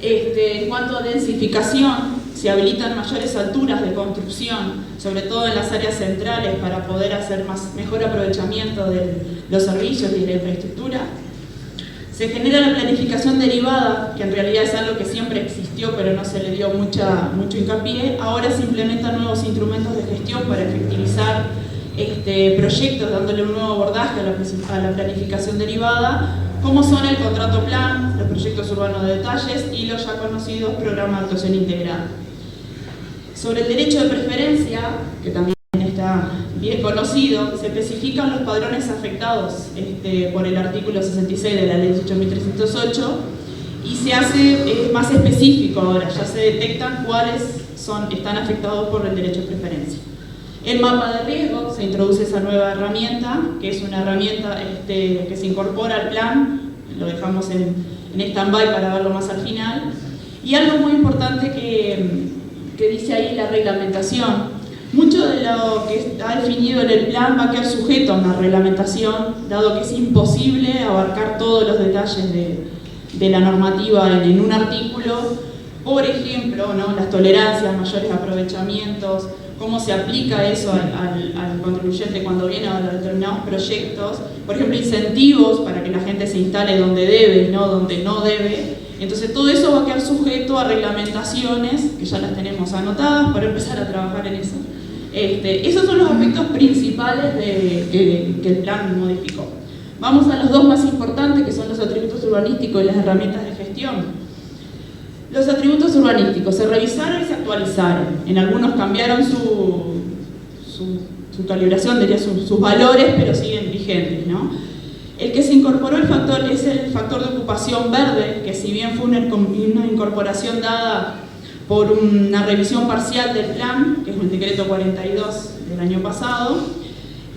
En cuanto a densificación, se habilitan mayores alturas de construcción, sobre todo en las áreas centrales, para poder hacer mejor aprovechamiento de los servicios y de la infraestructura. Se genera la planificación derivada, que en realidad es algo que siempre existió, pero no se le dio mucho hincapié. Ahora se implementan nuevos instrumentos de gestión para efectivizar proyectos, dándole un nuevo abordaje a la planificación derivada, como son el contrato plan, los proyectos urbanos de detalles y los ya conocidos programas de actuación integrada. Sobre el derecho de preferencia, que también está bien conocido, se especifican los padrones afectados por el artículo 66 de la ley 18.308 y se hace más específico ahora, ya se detectan cuáles están afectados por el derecho de preferencia. El mapa de riesgo, se introduce esa nueva herramienta, que es una herramienta que se incorpora al plan, lo dejamos en stand-by para verlo más al final. Y algo muy importante que que dice ahí la reglamentación. Mucho de lo que está definido en el plan va a quedar sujeto a una reglamentación, dado que es imposible abarcar todos los detalles de la normativa en un artículo. Por ejemplo, ¿no?, las tolerancias, mayores aprovechamientos, cómo se aplica eso al contribuyente cuando viene a determinados proyectos. Por ejemplo, incentivos para que la gente se instale donde debe y no donde no debe. Entonces todo eso va a quedar sujeto a reglamentaciones, que ya las tenemos anotadas para empezar a trabajar en eso. Esos son los aspectos principales que el plan modificó. Vamos a los dos más importantes, que son los atributos urbanísticos y las herramientas de gestión. Los atributos urbanísticos se revisaron y se actualizaron. En algunos cambiaron su calibración, diría sus valores, pero siguen vigentes, ¿no? El que se incorporó el factor es el factor de ocupación verde, que si bien fue una incorporación dada por una revisión parcial del plan, que es el decreto 42 del año pasado,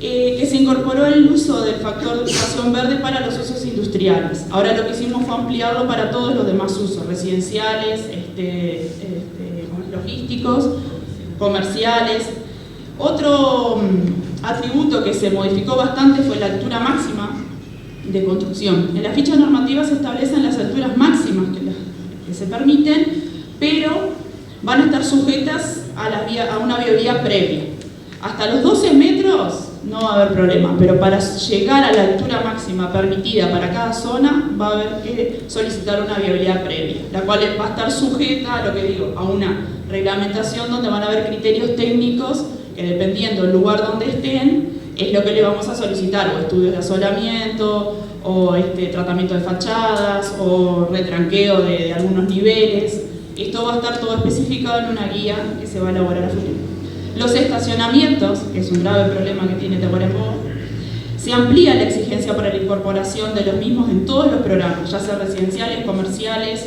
que se incorporó el uso del factor de ocupación verde para los usos industriales. Ahora lo que hicimos fue ampliarlo para todos los demás usos, residenciales, logísticos, comerciales. Otro atributo que se modificó bastante fue la altura máxima de construcción. En la ficha normativa se establecen las alturas máximas que se permiten, pero van a estar sujetas a una viabilidad previa. Hasta los 12 metros no va a haber problema, pero para llegar a la altura máxima permitida para cada zona va a haber que solicitar una viabilidad previa, la cual va a estar sujeta a lo que digo, a una reglamentación donde van a haber criterios técnicos que, dependiendo del lugar donde estén, es lo que le vamos a solicitar, o estudios de asolamiento, o tratamiento de fachadas, o retranqueo de algunos niveles. Esto va a estar todo especificado en una guía que se va a elaborar a futuro. Los estacionamientos, que es un grave problema que tiene Tacuarembó, se amplía la exigencia para la incorporación de los mismos en todos los programas, ya sea residenciales, comerciales,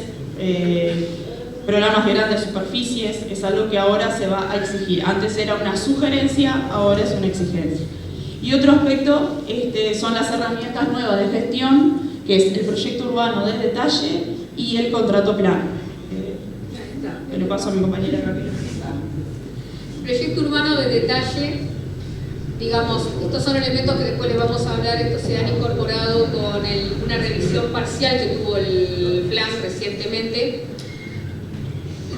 programas de grandes superficies. Es algo que ahora se va a exigir. Antes era una sugerencia, ahora es una exigencia. Y otro aspecto son las herramientas nuevas de gestión, que es el proyecto urbano de detalle y el contrato plano. Que le paso a mi compañera acá. Proyecto urbano de detalle, digamos, estos son elementos que después les vamos a hablar. Estos se han incorporado con una revisión parcial que tuvo el plan recientemente.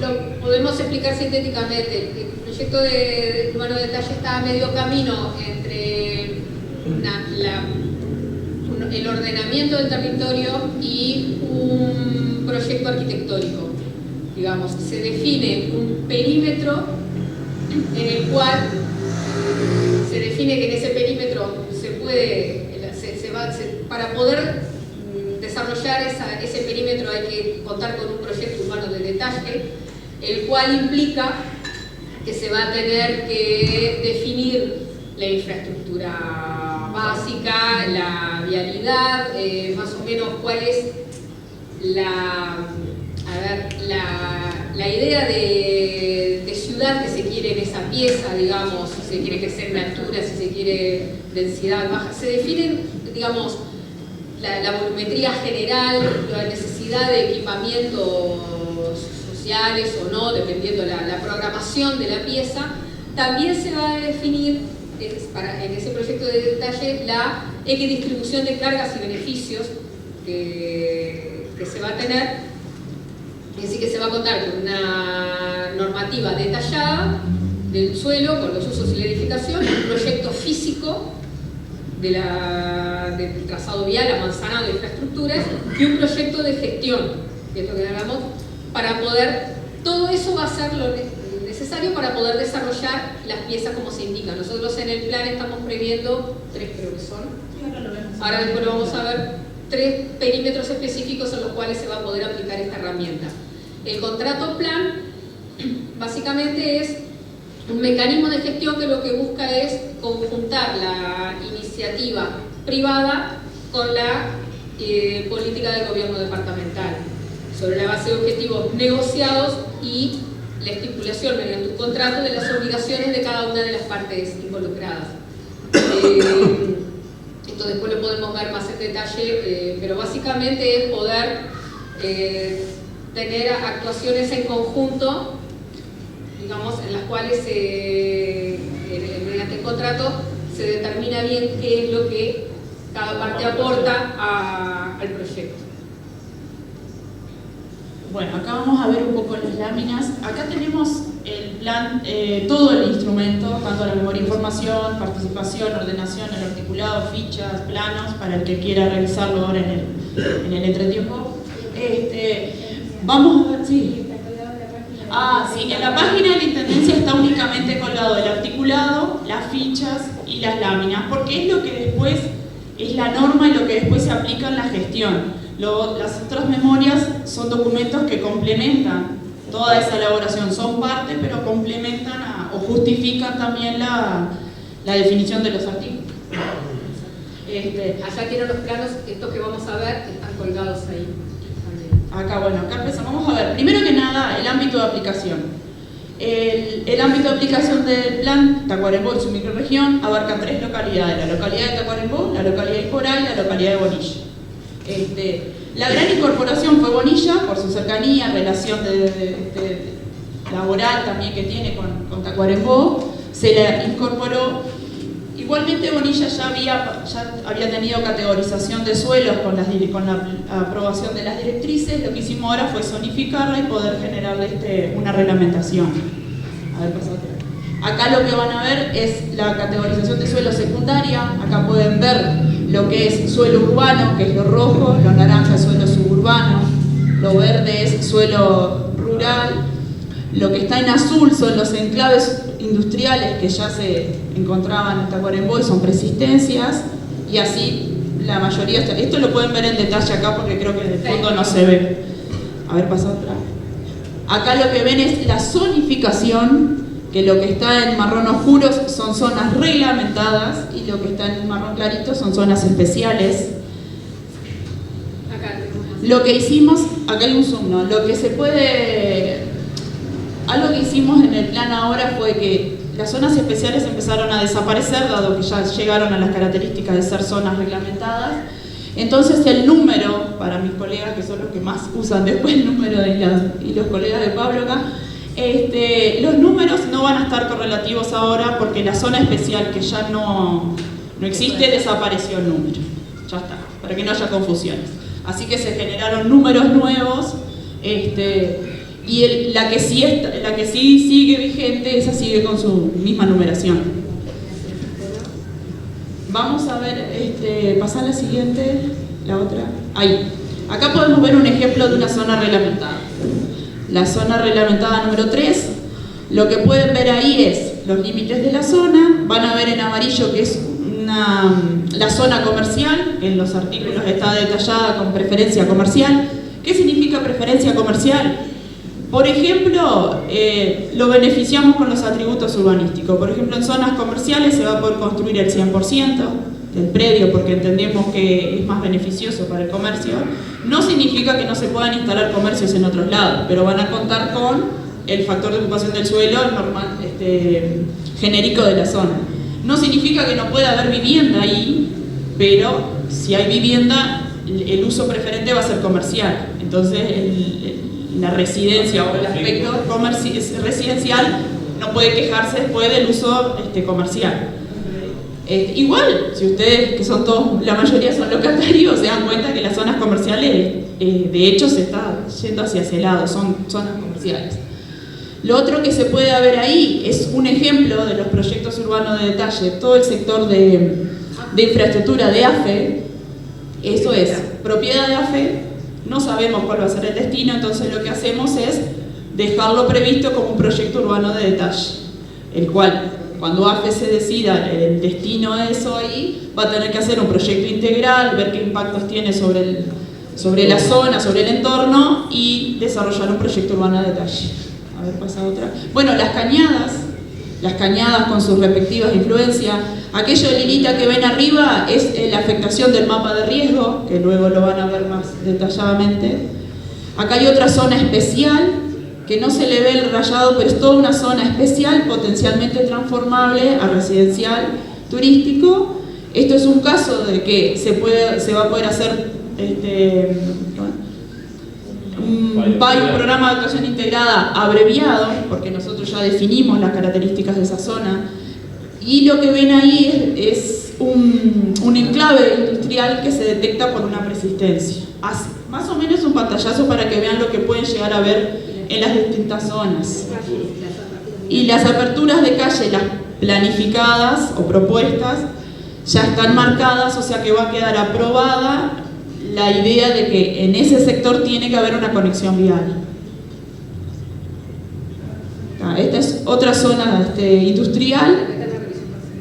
Lo podemos explicar sintéticamente. El proyecto urbano de detalle está a medio camino entre el ordenamiento del territorio y un proyecto arquitectónico. Digamos, se define un perímetro en el cual se define que en ese perímetro para poder desarrollar ese perímetro hay que contar con un proyecto urbano de detalle, el cual implica que se va a tener que definir la infraestructura básica, la vialidad, más o menos cuál es la idea de ciudad que se quiere en esa pieza, digamos, si se quiere crecer en altura, si se quiere densidad baja. Se definen, digamos, la volumetría general, la necesidad de equipamientos sociales o no, dependiendo la programación de la pieza. También se va a definir en ese proyecto de detalle la equidistribución de cargas y beneficios que se va a tener. Es decir, que se va a contar con una normativa detallada del suelo, con los usos y la edificación, un proyecto físico del trazado vial, amanzanado de infraestructuras, y un proyecto de gestión, que es lo que hablamos, para poder, todo eso va a ser lo necesario para poder desarrollar las piezas como se indica. Nosotros en el plan estamos previendo 3, creo que son, ahora después lo vamos a ver, 3 perímetros específicos en los cuales se va a poder aplicar esta herramienta. El contrato plan básicamente es un mecanismo de gestión que lo que busca es conjuntar la iniciativa privada con la política del gobierno departamental sobre la base de objetivos negociados y la estipulación mediante un contrato de las obligaciones de cada una de las partes involucradas. Esto después lo podemos ver más en detalle, pero básicamente es poder tener actuaciones en conjunto digamos, en las cuales mediante el contrato se determina bien qué es lo que cada parte aporta al proyecto. Bueno, acá vamos a ver un poco las láminas. Acá tenemos el plan, todo el instrumento, tanto la memoria de información, participación, ordenación, el articulado, fichas, planos, para el que quiera revisarlo ahora en el entretiempo. Vamos a ver, sí. Sí, en la página de la Intendencia está únicamente colgado el articulado, las fichas y las láminas, porque es lo que después es la norma y lo que después se aplica en la gestión. Las otras memorias son documentos que complementan toda esa elaboración, son parte, pero complementan o justifican también la definición de los artículos. Allá tienen los planos, estos que vamos a ver, que están colgados ahí. Acá empezamos. Vamos a ver, primero que nada, el ámbito de aplicación. El ámbito de aplicación del plan Tacuarembó y su microrregión abarca 3 localidades: la localidad de Tacuarembó, la localidad de Iporá y la localidad de Bonilla. La gran incorporación fue Bonilla por su cercanía, relación laboral también que tiene con Tacuarembó, se la incorporó. Igualmente Bonilla ya había tenido categorización de suelos con la aprobación de las directrices. Lo que hicimos ahora fue zonificarla y poder generarle una reglamentación. A ver, pasa otra. Acá lo que van a ver es la categorización de suelo secundaria. Acá pueden ver lo que es suelo urbano, que es lo rojo, lo naranja es suelo suburbano, lo verde es suelo rural, lo que está en azul son los enclaves industriales que ya se encontraban en Tacuarembó y son persistencias, y así la mayoría esto lo pueden ver en detalle acá porque creo que en el fondo no se ve. A ver, pasa otra. Acá lo que ven es la zonificación, que lo que está en marrón oscuro son zonas reglamentadas y lo que está en marrón clarito son zonas especiales. Lo que hicimos, acá hay un zoom, ¿no? Algo que hicimos en el plan ahora fue que las zonas especiales empezaron a desaparecer, dado que ya llegaron a las características de ser zonas reglamentadas. Entonces el número, para mis colegas que son los que más usan después el número y los colegas de Pablo acá, los números no van a estar correlativos ahora porque la zona especial que ya no existe, desapareció el número. Ya está, para que no haya confusiones. Así que se generaron números nuevos, y la que sí sigue vigente, esa sigue con su misma numeración. Vamos a ver, pasar la siguiente, la otra. Ahí. Acá podemos ver un ejemplo de una zona reglamentada. La zona reglamentada número 3. Lo que pueden ver ahí es los límites de la zona. Van a ver en amarillo que es la zona comercial, que en los artículos está detallada con preferencia comercial. ¿Qué significa preferencia comercial? Por ejemplo, lo beneficiamos con los atributos urbanísticos. Por ejemplo, en zonas comerciales se va a poder construir el 100% del predio porque entendemos que es más beneficioso para el comercio. No significa que no se puedan instalar comercios en otros lados, pero van a contar con el factor de ocupación del suelo normal, genérico de la zona. No significa que no pueda haber vivienda ahí, pero si hay vivienda, el uso preferente va a ser comercial. Entonces, la residencia o el aspecto residencial no puede quejarse después del uso comercial. Igual, si ustedes, que son todos, la mayoría son locatarios, se dan cuenta que las zonas comerciales, de hecho, se está yendo hacia ese lado, son zonas comerciales. Lo otro que se puede ver ahí es un ejemplo de los proyectos urbanos de detalle, todo el sector de infraestructura de AFE, eso es propiedad de AFE. No sabemos cuál va a ser el destino, entonces lo que hacemos es dejarlo previsto como un proyecto urbano de detalle, el cual, cuando AFE se decida el destino de eso ahí, va a tener que hacer un proyecto integral, ver qué impactos tiene sobre la zona, sobre el entorno y desarrollar un proyecto urbano de detalle. A ver, pasa otra. Bueno, las cañadas con sus respectivas influencias. Aquello de lilita que ven arriba es la afectación del mapa de riesgo, que luego lo van a ver más detalladamente. Acá hay otra zona especial, que no se le ve el rayado, pero es toda una zona especial, potencialmente transformable a residencial turístico. Esto es un caso de que se va a poder hacer un programa de actuación integrada abreviado, porque nosotros ya definimos las características de esa zona. Y lo que ven ahí es un enclave industrial que se detecta por una persistencia. Así, más o menos un pantallazo para que vean lo que pueden llegar a ver en las distintas zonas. Y las aperturas de calle, las planificadas o propuestas, ya están marcadas, o sea que va a quedar aprobada la idea de que en ese sector tiene que haber una conexión vial. Esta es otra zona industrial,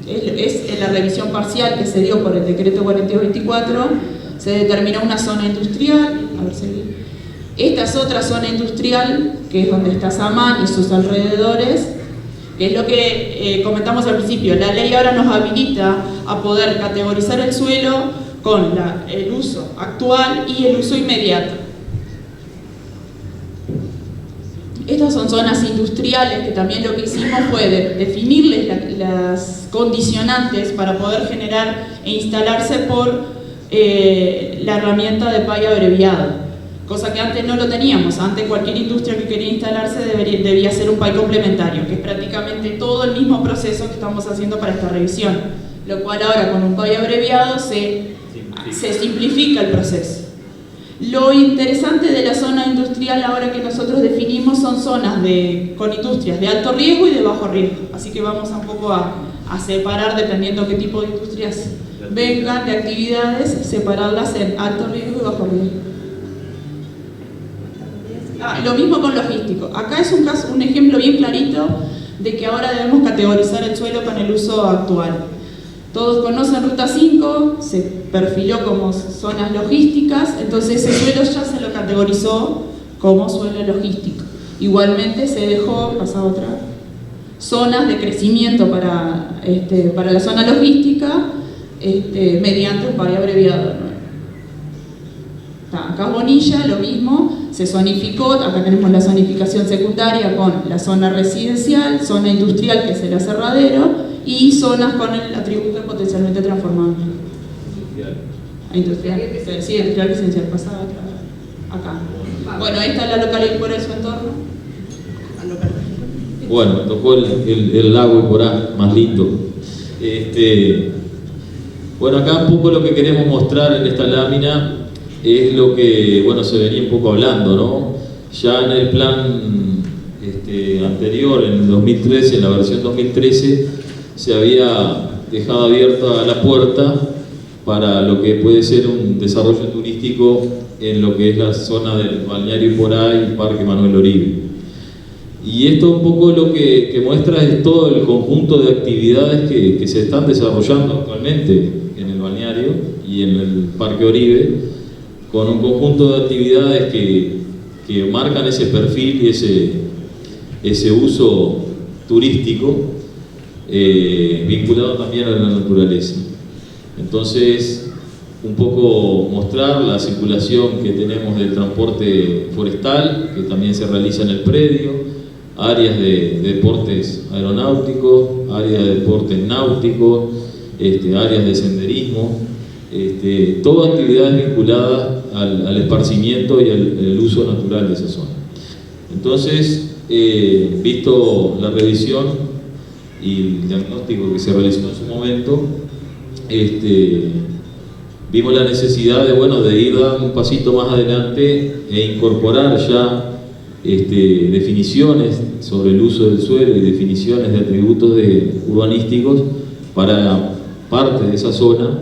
es en la revisión parcial que se dio por el decreto 4224, se determinó una zona industrial. A ver, esta es otra zona industrial, que es donde está Samán y sus alrededores, que es lo que comentamos al principio. La ley ahora nos habilita a poder categorizar el suelo con el uso actual y el uso inmediato. Estas son zonas industriales que también lo que hicimos fue definirles las condicionantes para poder generar e instalarse por la herramienta de PAI abreviado, cosa que antes no lo teníamos. Antes cualquier industria que quería instalarse debía hacer un PAI complementario, que es prácticamente todo el mismo proceso que estamos haciendo para esta revisión, lo cual ahora con un PAI abreviado se simplifica el proceso. Lo interesante de la zona industrial ahora que nosotros definimos son zonas con industrias de alto riesgo y de bajo riesgo. Así que vamos un poco a separar, dependiendo qué tipo de industrias vengan, de actividades, separarlas en alto riesgo y bajo riesgo. Lo mismo con logístico. Acá es un ejemplo bien clarito de que ahora debemos categorizar el suelo con el uso actual. Todos conocen Ruta 5, se perfiló como zonas logísticas, entonces ese suelo ya se lo categorizó como suelo logístico. Igualmente se dejó, pasa otra, zonas de crecimiento para la zona logística mediante un PAI abreviado. Acá Bonilla, lo mismo, se zonificó, acá tenemos la zonificación secundaria con la zona residencial, zona industrial que es el aserradero, y zonas con el atributo potencialmente transformable. Industrial. Sí, industrial residencial, pasada acá. Bueno, esta es la localidad por su entorno. Bueno, tocó el lago y por ahí, más lindo. Bueno, acá un poco lo que queremos mostrar en esta lámina es lo que, bueno, se venía un poco hablando, ¿no? Ya en el plan anterior, en el 2013, en la versión 2013, se había dejado abierta la puerta para lo que puede ser un desarrollo turístico en lo que es la zona del balneario Iporá y Parque Manuel Oribe. Y esto un poco lo que muestra es todo el conjunto de actividades que se están desarrollando actualmente en el balneario y en el Parque Oribe, con un conjunto de actividades que marcan ese perfil y ese uso turístico vinculado también a la naturaleza. Entonces, un poco mostrar la circulación que tenemos del transporte forestal, que también se realiza en el predio, áreas de deportes aeronáuticos, áreas de deportes náuticos, áreas de senderismo, todas actividades vinculadas al esparcimiento y al uso natural de esa zona. Entonces, visto la revisión y el diagnóstico que se realizó en su momento, vimos la necesidad de ir dando un pasito más adelante e incorporar ya definiciones sobre el uso del suelo y definiciones de atributos urbanísticos para parte de esa zona,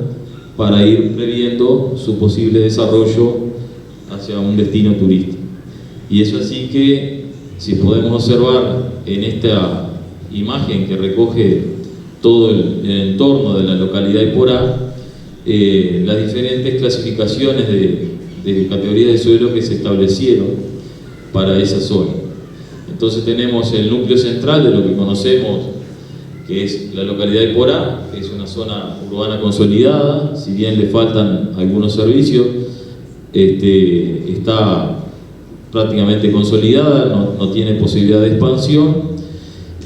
para ir previendo su posible desarrollo hacia un destino turístico. Y eso así que, si podemos observar en esta imagen que recoge todo el entorno de la localidad de Iporá, las diferentes clasificaciones de categorías de suelo que se establecieron para esa zona. Entonces tenemos el núcleo central de lo que conocemos, que es la localidad de Iporá, que es una zona urbana consolidada, si bien le faltan algunos servicios, está prácticamente consolidada, no tiene posibilidad de expansión,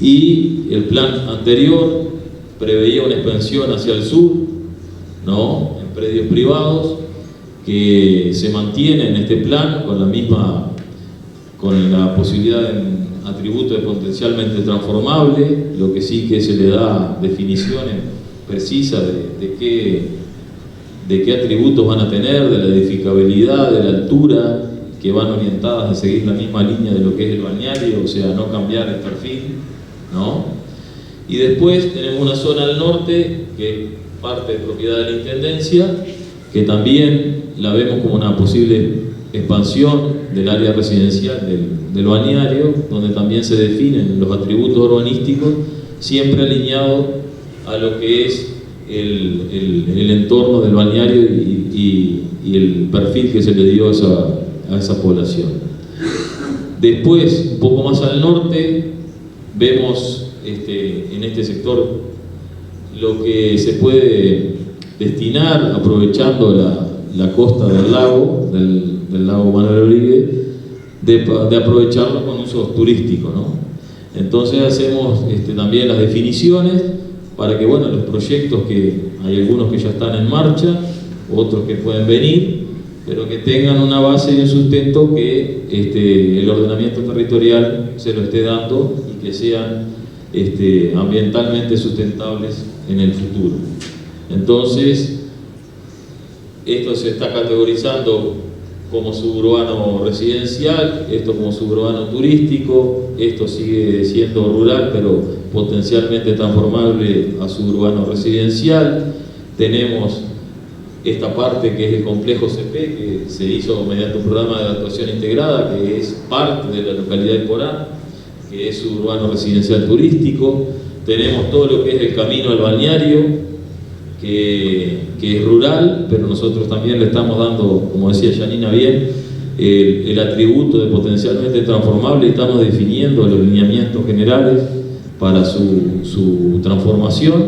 y el plan anterior preveía una expansión hacia el sur, ¿no?, en predios privados, que se mantiene en este plan con la posibilidad atributo de potencialmente transformable, lo que sí que se le da definiciones precisas de qué atributos van a tener, de la edificabilidad, de la altura, que van orientadas a seguir la misma línea de lo que es el balneario, o sea, no cambiar el perfil, ¿no? Y después tenemos una zona al norte, que es parte de propiedad de la Intendencia, que también la vemos como una posible expansión del área residencial del balneario, donde también se definen los atributos urbanísticos, siempre alineados a lo que es el entorno del balneario y el perfil que se le dio a esa población. Después, un poco más al norte, vemos en este sector lo que se puede destinar, aprovechando la costa del lago Manuel Oribe, de aprovecharlo con usos turísticos, ¿no? Entonces hacemos también las definiciones para que, bueno, los proyectos, que hay algunos que ya están en marcha, otros que pueden venir, pero que tengan una base y un sustento que el ordenamiento territorial se lo esté dando y que sean ambientalmente sustentables en el futuro. Entonces, esto se está categorizando como suburbano residencial, esto como suburbano turístico, esto sigue siendo rural, pero potencialmente transformable a suburbano residencial. Tenemos esta parte que es el complejo CP, que se hizo mediante un programa de actuación integrada, que es parte de la localidad de Porá, que es suburbano residencial turístico. Tenemos todo lo que es el camino al balneario, que es rural, pero nosotros también le estamos dando, como decía Janina bien, el atributo de potencialmente transformable, y estamos definiendo los lineamientos generales para su transformación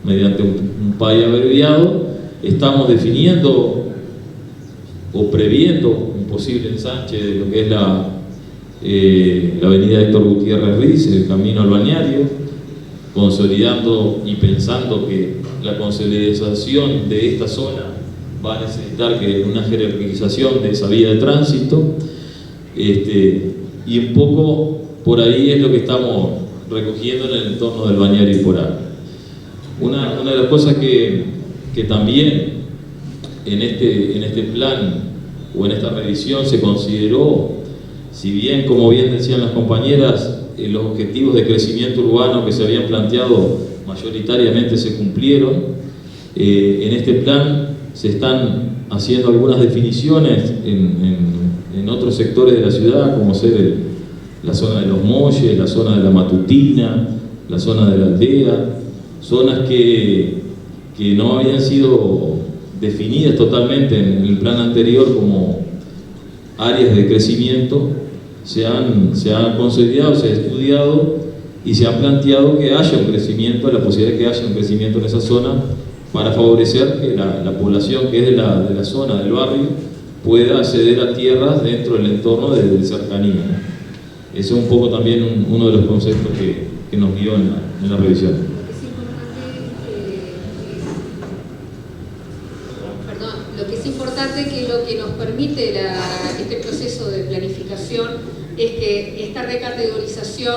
mediante un PAI abreviado. Estamos definiendo o previendo un posible ensanche de lo que es la avenida Héctor Gutiérrez Riz, el camino al balneario, consolidando y pensando que la consolidación de esta zona va a necesitar que una jerarquización de esa vía de tránsito, y un poco por ahí es lo que estamos recogiendo en el entorno del balneario Porá. Una de las cosas que también en este plan o en esta revisión se consideró, si bien, como bien decían las compañeras, los objetivos de crecimiento urbano que se habían planteado mayoritariamente se cumplieron, en este plan se están haciendo algunas definiciones en otros sectores de la ciudad, como ser la zona de los Molles, la zona de la Matutina, la zona de la Aldea, zonas que no habían sido definidas totalmente en el plan anterior como áreas de crecimiento. Se han consolidado, se ha estudiado y se ha planteado que haya un crecimiento, la posibilidad de que haya un crecimiento en esa zona, para favorecer que la población que es de la zona, del barrio, pueda acceder a tierras dentro del entorno de cercanía, ¿no? Ese es un poco también uno de los conceptos que nos guió en la revisión. Lo que es importante que lo que nos permite este proceso de planificación es que esta recategorización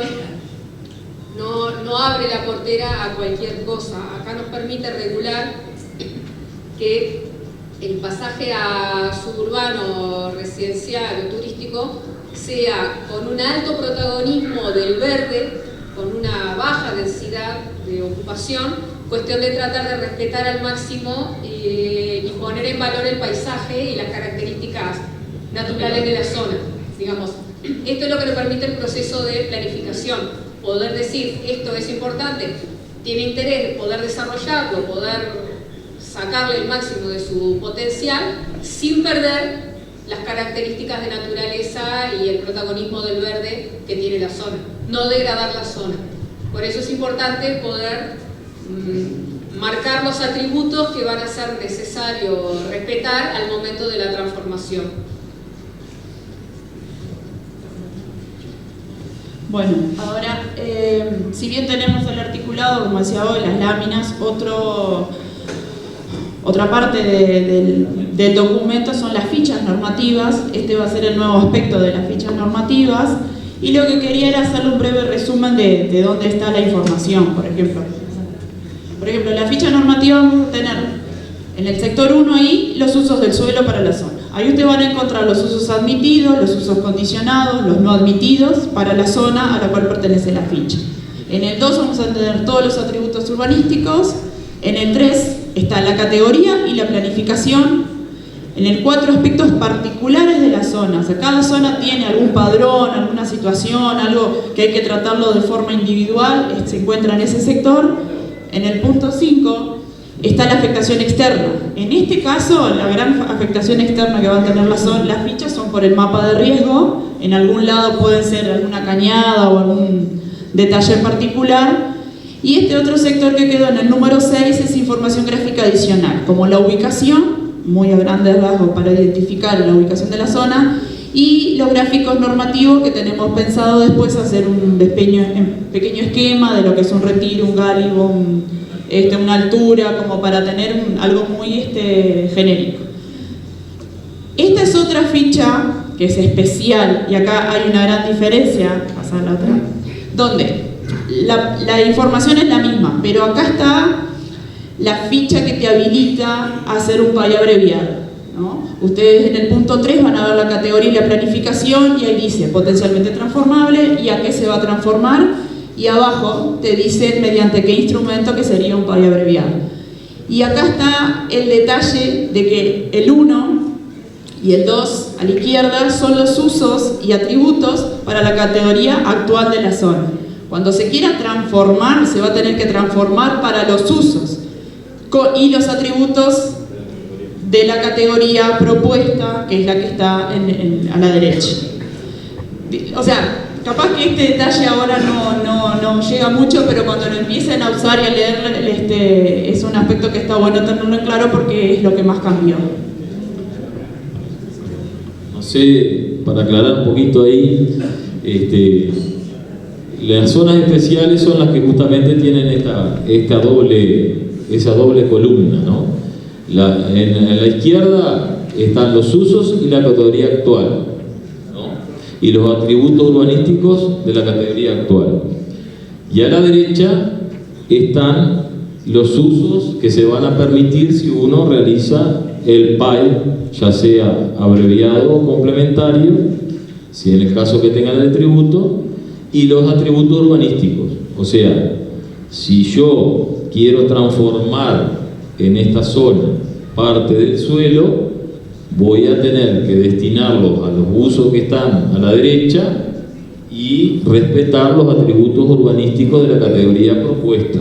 no abre la portera a cualquier cosa. Acá nos permite regular que el pasaje a suburbano, residencial o turístico sea con un alto protagonismo del verde, con una baja densidad de ocupación, cuestión de tratar de respetar al máximo y poner en valor el paisaje y las características naturales de la zona, digamos. Esto es lo que nos permite el proceso de planificación, poder decir esto es importante, tiene interés, poder desarrollarlo, poder sacarle el máximo de su potencial sin perder las características de naturaleza y el protagonismo del verde que tiene la zona, no degradar la zona. Por eso es importante poder marcar los atributos que van a ser necesarios respetar al momento de la transformación. Bueno, ahora, si bien tenemos el articulado, como decía hoy, las láminas, otra parte del documento son las fichas normativas. Este va a ser el nuevo aspecto de las fichas normativas, Y lo que quería era hacerle un breve resumen de dónde está la información, por ejemplo. Por ejemplo, en la ficha normativa vamos a tener en el sector 1 ahí los usos del suelo para la zona. Ahí ustedes van a encontrar los usos admitidos, los usos condicionados, los no admitidos para la zona a la cual pertenece la ficha. En el 2 vamos a tener todos los atributos urbanísticos. En el 3 está la categoría y la planificación. En el 4, aspectos particulares de la zona. O sea, cada zona tiene algún padrón, alguna situación, algo que hay que tratarlo de forma individual, se encuentra en ese sector. En el punto 5 está la afectación externa. En este caso, la gran afectación externa que van a tener las fichas son por el mapa de riesgo. En algún lado pueden ser alguna cañada o algún detalle en particular. Y este otro sector que quedó en el número 6 es información gráfica adicional, como la ubicación, muy a grandes rasgos para identificar la ubicación de la zona, y los gráficos normativos que tenemos pensado después hacer un pequeño esquema de lo que es un retiro, un gálibo, una altura, como para tener algo muy genérico. Esta es otra ficha que es especial, y acá hay una gran diferencia, pasar la otra, donde la información es la misma, pero acá está la ficha que te habilita a hacer un PAI abreviado, ¿no? Ustedes en el punto 3 van a ver la categoría y la planificación, y ahí dice potencialmente transformable y a qué se va a transformar, y abajo te dice mediante qué instrumento, que sería un PAI abreviado. Y acá está el detalle de que el 1 y el 2 a la izquierda son los usos y atributos para la categoría actual de la zona. Cuando se quiera transformar, se va a tener que transformar para los usos y los atributos de la categoría propuesta, que es la que está a la derecha. O sea, capaz que este detalle ahora no llega mucho, pero cuando lo empiecen a usar y a leer, es un aspecto que está bueno tenerlo en claro porque es lo que más cambió. No sé, para aclarar un poquito ahí, las zonas especiales son las que justamente tienen esa doble columna, ¿no? En la izquierda están los usos y la categoría actual, ¿no? Y los atributos urbanísticos de la categoría actual. Y a la derecha están los usos que se van a permitir si uno realiza el PAI, ya sea abreviado o complementario, si en el caso que tengan el atributo, y los atributos urbanísticos. O sea, si yo quiero transformar en esta zona parte del suelo, voy a tener que destinarlos a los usos que están a la derecha y respetar los atributos urbanísticos de la categoría propuesta.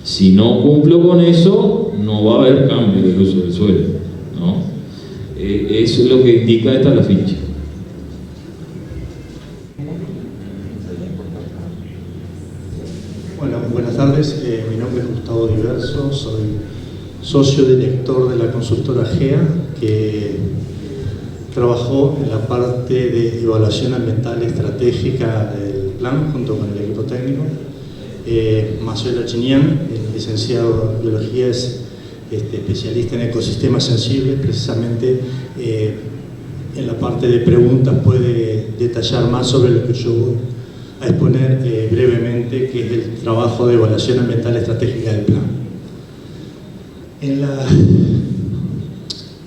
Si no cumplo con eso, no va a haber cambio del uso del suelo, ¿no? Eso es lo que indica la ficha. Bueno, buenas tardes. Mi nombre es Gustavo Diverso, soy socio director de la consultora GEA, que trabajó en la parte de evaluación ambiental estratégica del plan junto con el equipo técnico. Marcelo Chinian, licenciado en biología, es especialista en ecosistemas sensibles. Precisamente en la parte de preguntas puede detallar más sobre lo que yo voy a exponer brevemente, que es el trabajo de evaluación ambiental estratégica del plan.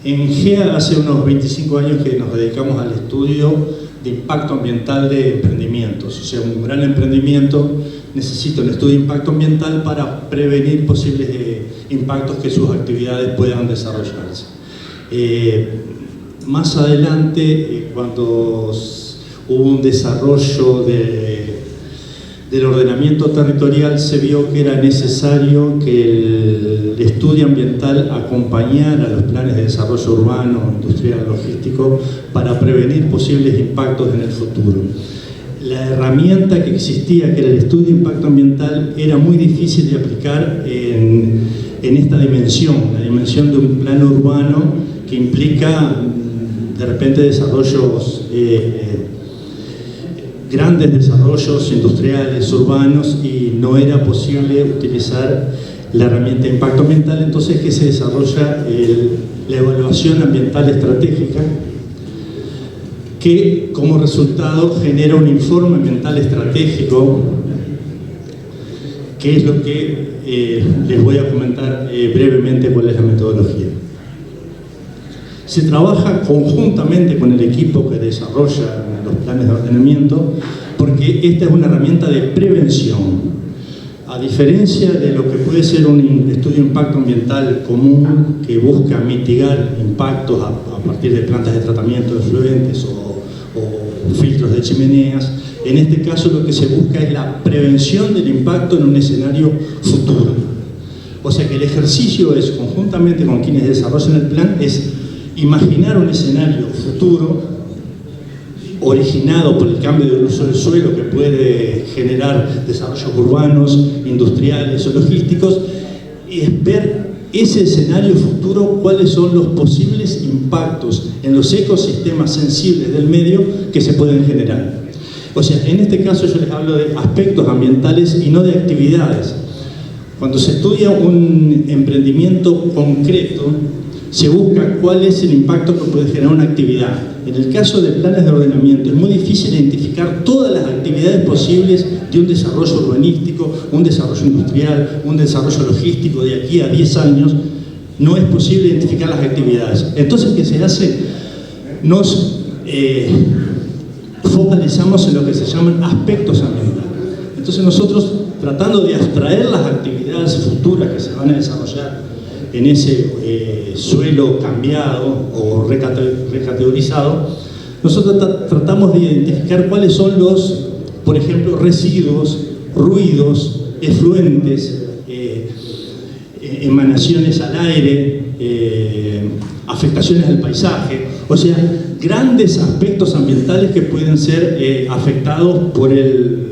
En GEA hace unos 25 años que nos dedicamos al estudio de impacto ambiental de emprendimientos. O sea, un gran emprendimiento necesita un estudio de impacto ambiental para prevenir posibles impactos que sus actividades puedan desarrollarse. Más adelante, cuando hubo un desarrollo del ordenamiento territorial, se vio que era necesario que el estudio ambiental acompañara los planes de desarrollo urbano, industrial, logístico, para prevenir posibles impactos en el futuro. La herramienta que existía, que era el estudio de impacto ambiental, era muy difícil de aplicar en esta dimensión, la dimensión de un plano urbano que implica de repente desarrollos grandes desarrollos industriales, urbanos, y no era posible utilizar la herramienta de impacto ambiental. Entonces, que se desarrolla la evaluación ambiental estratégica, que como resultado genera un informe ambiental estratégico, que es lo que les voy a comentar brevemente cuál es la metodología. Se trabaja conjuntamente con el equipo que desarrolla los planes de ordenamiento, porque esta es una herramienta de prevención. A diferencia de lo que puede ser un estudio de impacto ambiental común que busca mitigar impactos a partir de plantas de tratamiento de efluentes o filtros de chimeneas, en este caso lo que se busca es la prevención del impacto en un escenario futuro. O sea que el ejercicio es, conjuntamente con quienes desarrollan el plan, es imaginar un escenario futuro originado por el cambio del uso del suelo que puede generar desarrollos urbanos, industriales o logísticos, y es ver ese escenario futuro, cuáles son los posibles impactos en los ecosistemas sensibles del medio que se pueden generar. O sea, en este caso yo les hablo de aspectos ambientales y no de actividades. Cuando se estudia un emprendimiento concreto, se busca cuál es el impacto que puede generar una actividad. En el caso de planes de ordenamiento es muy difícil identificar todas las actividades posibles de un desarrollo urbanístico, un desarrollo industrial, un desarrollo logístico de aquí a 10 años. No es posible identificar las actividades. Entonces, ¿qué se hace? Nos focalizamos en lo que se llaman aspectos ambientales. Entonces nosotros, tratando de abstraer las actividades futuras que se van a desarrollar en ese suelo cambiado o recategorizado, nosotros tratamos de identificar cuáles son los, por ejemplo, residuos, ruidos, efluentes, emanaciones al aire, afectaciones al paisaje, o sea, grandes aspectos ambientales que pueden ser afectados por el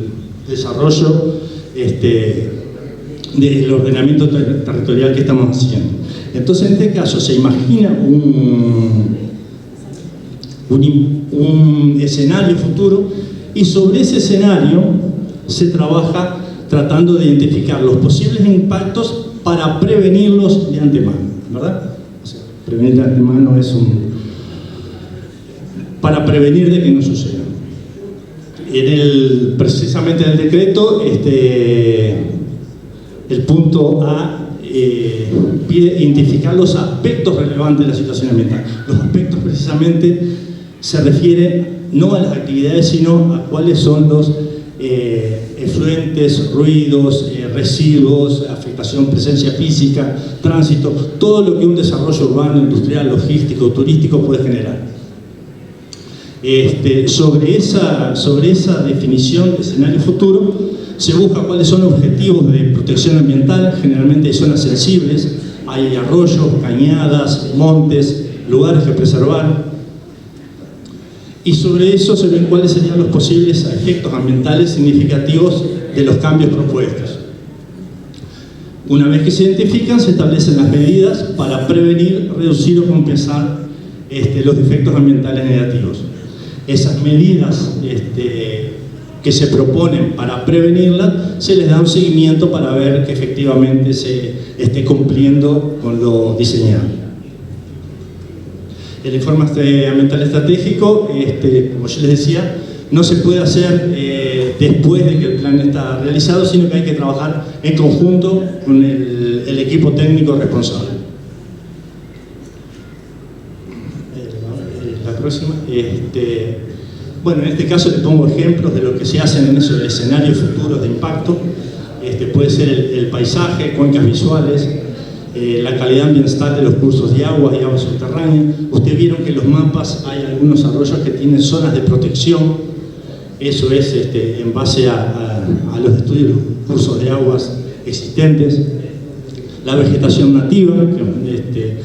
desarrollo del ordenamiento territorial que estamos haciendo. Entonces, en este caso, se imagina un escenario futuro, y sobre ese escenario se trabaja tratando de identificar los posibles impactos para prevenirlos de antemano, ¿verdad? O sea, prevenir de antemano es para prevenir de que no suceda. Precisamente en el decreto, el punto A pide identificar los aspectos relevantes de la situación ambiental. Los aspectos precisamente se refieren no a las actividades, sino a cuáles son los efluentes, ruidos, residuos, afectación, presencia física, tránsito, todo lo que un desarrollo urbano, industrial, logístico, turístico puede generar. Sobre esa definición de escenario futuro, se busca cuáles son los objetivos de protección ambiental. Generalmente hay zonas sensibles, hay arroyos, cañadas, montes, lugares que preservar. Y sobre eso se ven cuáles serían los posibles efectos ambientales significativos de los cambios propuestos. Una vez que se identifican, se establecen las medidas para prevenir, reducir o compensar los efectos ambientales negativos. Esas medidas que se proponen para prevenirla, se les da un seguimiento para ver que efectivamente se esté cumpliendo con lo diseñado. El informe ambiental estratégico, como yo les decía, no se puede hacer después de que el plan está realizado, sino que hay que trabajar en conjunto con el equipo técnico responsable. La próxima. Bueno, en este caso les pongo ejemplos de lo que se hacen en esos escenarios futuros de impacto. Puede ser el paisaje, cuencas visuales, la calidad ambiental de los cursos de agua y agua subterránea. Ustedes vieron que en los mapas hay algunos arroyos que tienen zonas de protección. Eso es en base a los estudios de los cursos de aguas existentes. La vegetación nativa, que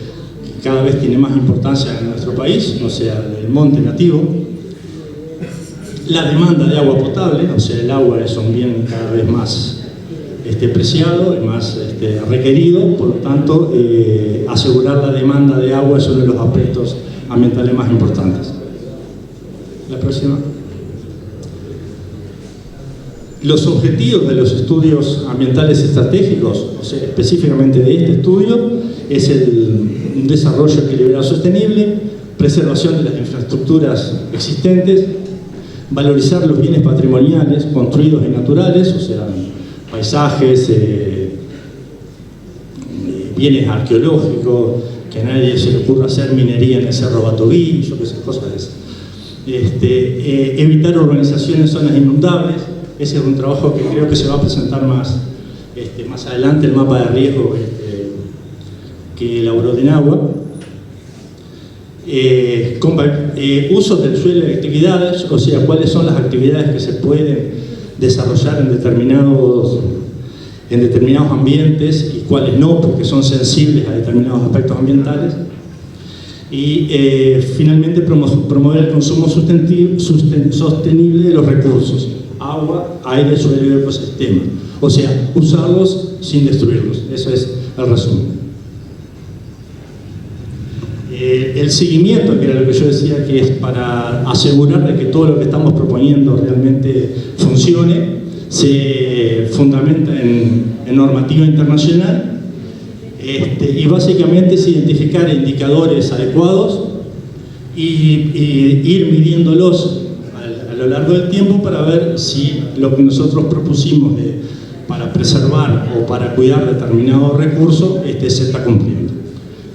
cada vez tiene más importancia en nuestro país, o sea, el monte nativo. La demanda de agua potable, o sea, el agua es un bien cada vez más preciado y más requerido, por lo tanto, asegurar la demanda de agua es uno de los aspectos ambientales más importantes. La próxima. Los objetivos de los estudios ambientales estratégicos, o sea, específicamente de este estudio, es el desarrollo equilibrado sostenible, preservación de las infraestructuras existentes, valorizar los bienes patrimoniales construidos y naturales, o sea, paisajes, bienes arqueológicos, que a nadie se le ocurra hacer minería en el Cerro Batoví, yo qué sé, cosas de esas. Evitar urbanizaciones en zonas inundables, ese es un trabajo que creo que se va a presentar más adelante, el mapa de riesgo que elaboró DENAGUA. Uso del suelo y actividades, o sea, cuáles son las actividades que se pueden desarrollar en determinados ambientes y cuáles no, porque son sensibles a determinados aspectos ambientales. Y finalmente promover el consumo sostenible de los recursos, agua, aire, suelo y ecosistema. O sea, usarlos sin destruirlos. Eso es el resumen. El seguimiento, que era lo que yo decía, que es para asegurar de que todo lo que estamos proponiendo realmente funcione, se fundamenta en normativa internacional, y básicamente es identificar indicadores adecuados y ir midiéndolos a lo largo del tiempo para ver si lo que nosotros propusimos para preservar o para cuidar determinado recurso se está cumpliendo.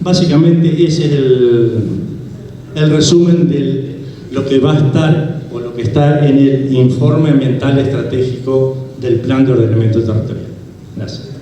Básicamente ese es el resumen de lo que va a estar o lo que está en el informe ambiental estratégico del Plan de Ordenamiento Territorial. Gracias.